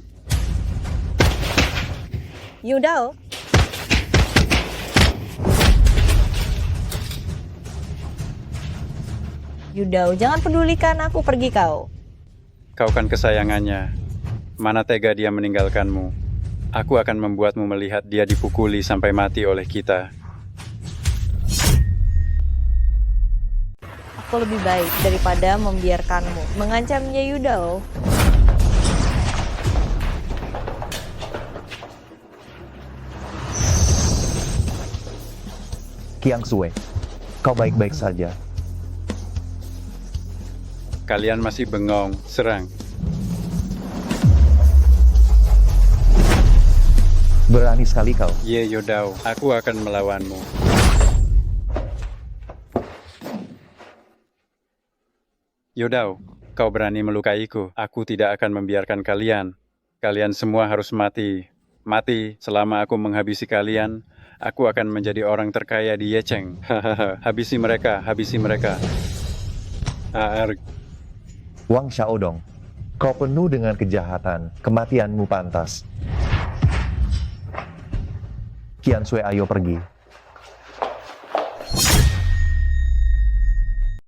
Yudao. Yudao, jangan pedulikan aku, pergi kau. Kau kan kesayangannya. Mana tega dia meninggalkanmu. Aku akan membuatmu melihat dia dipukuli sampai mati oleh kita. Aku lebih baik daripada membiarkanmu mengancamnya, Yudao. Qiangshui, kau baik-baik saja. Kalian masih bengong, serang. Berani sekali kau. Ye Yodao, aku akan melawanmu. Yodao, kau berani melukaiku. Aku tidak akan membiarkan kalian. Kalian semua harus mati. Mati, selama aku menghabisi kalian, aku akan menjadi orang terkaya di Yecheng. Habisi mereka, habisi mereka. Wang Xiaodong, kau penuh dengan kejahatan. Kematianmu pantas. Qiangshui, ayo pergi.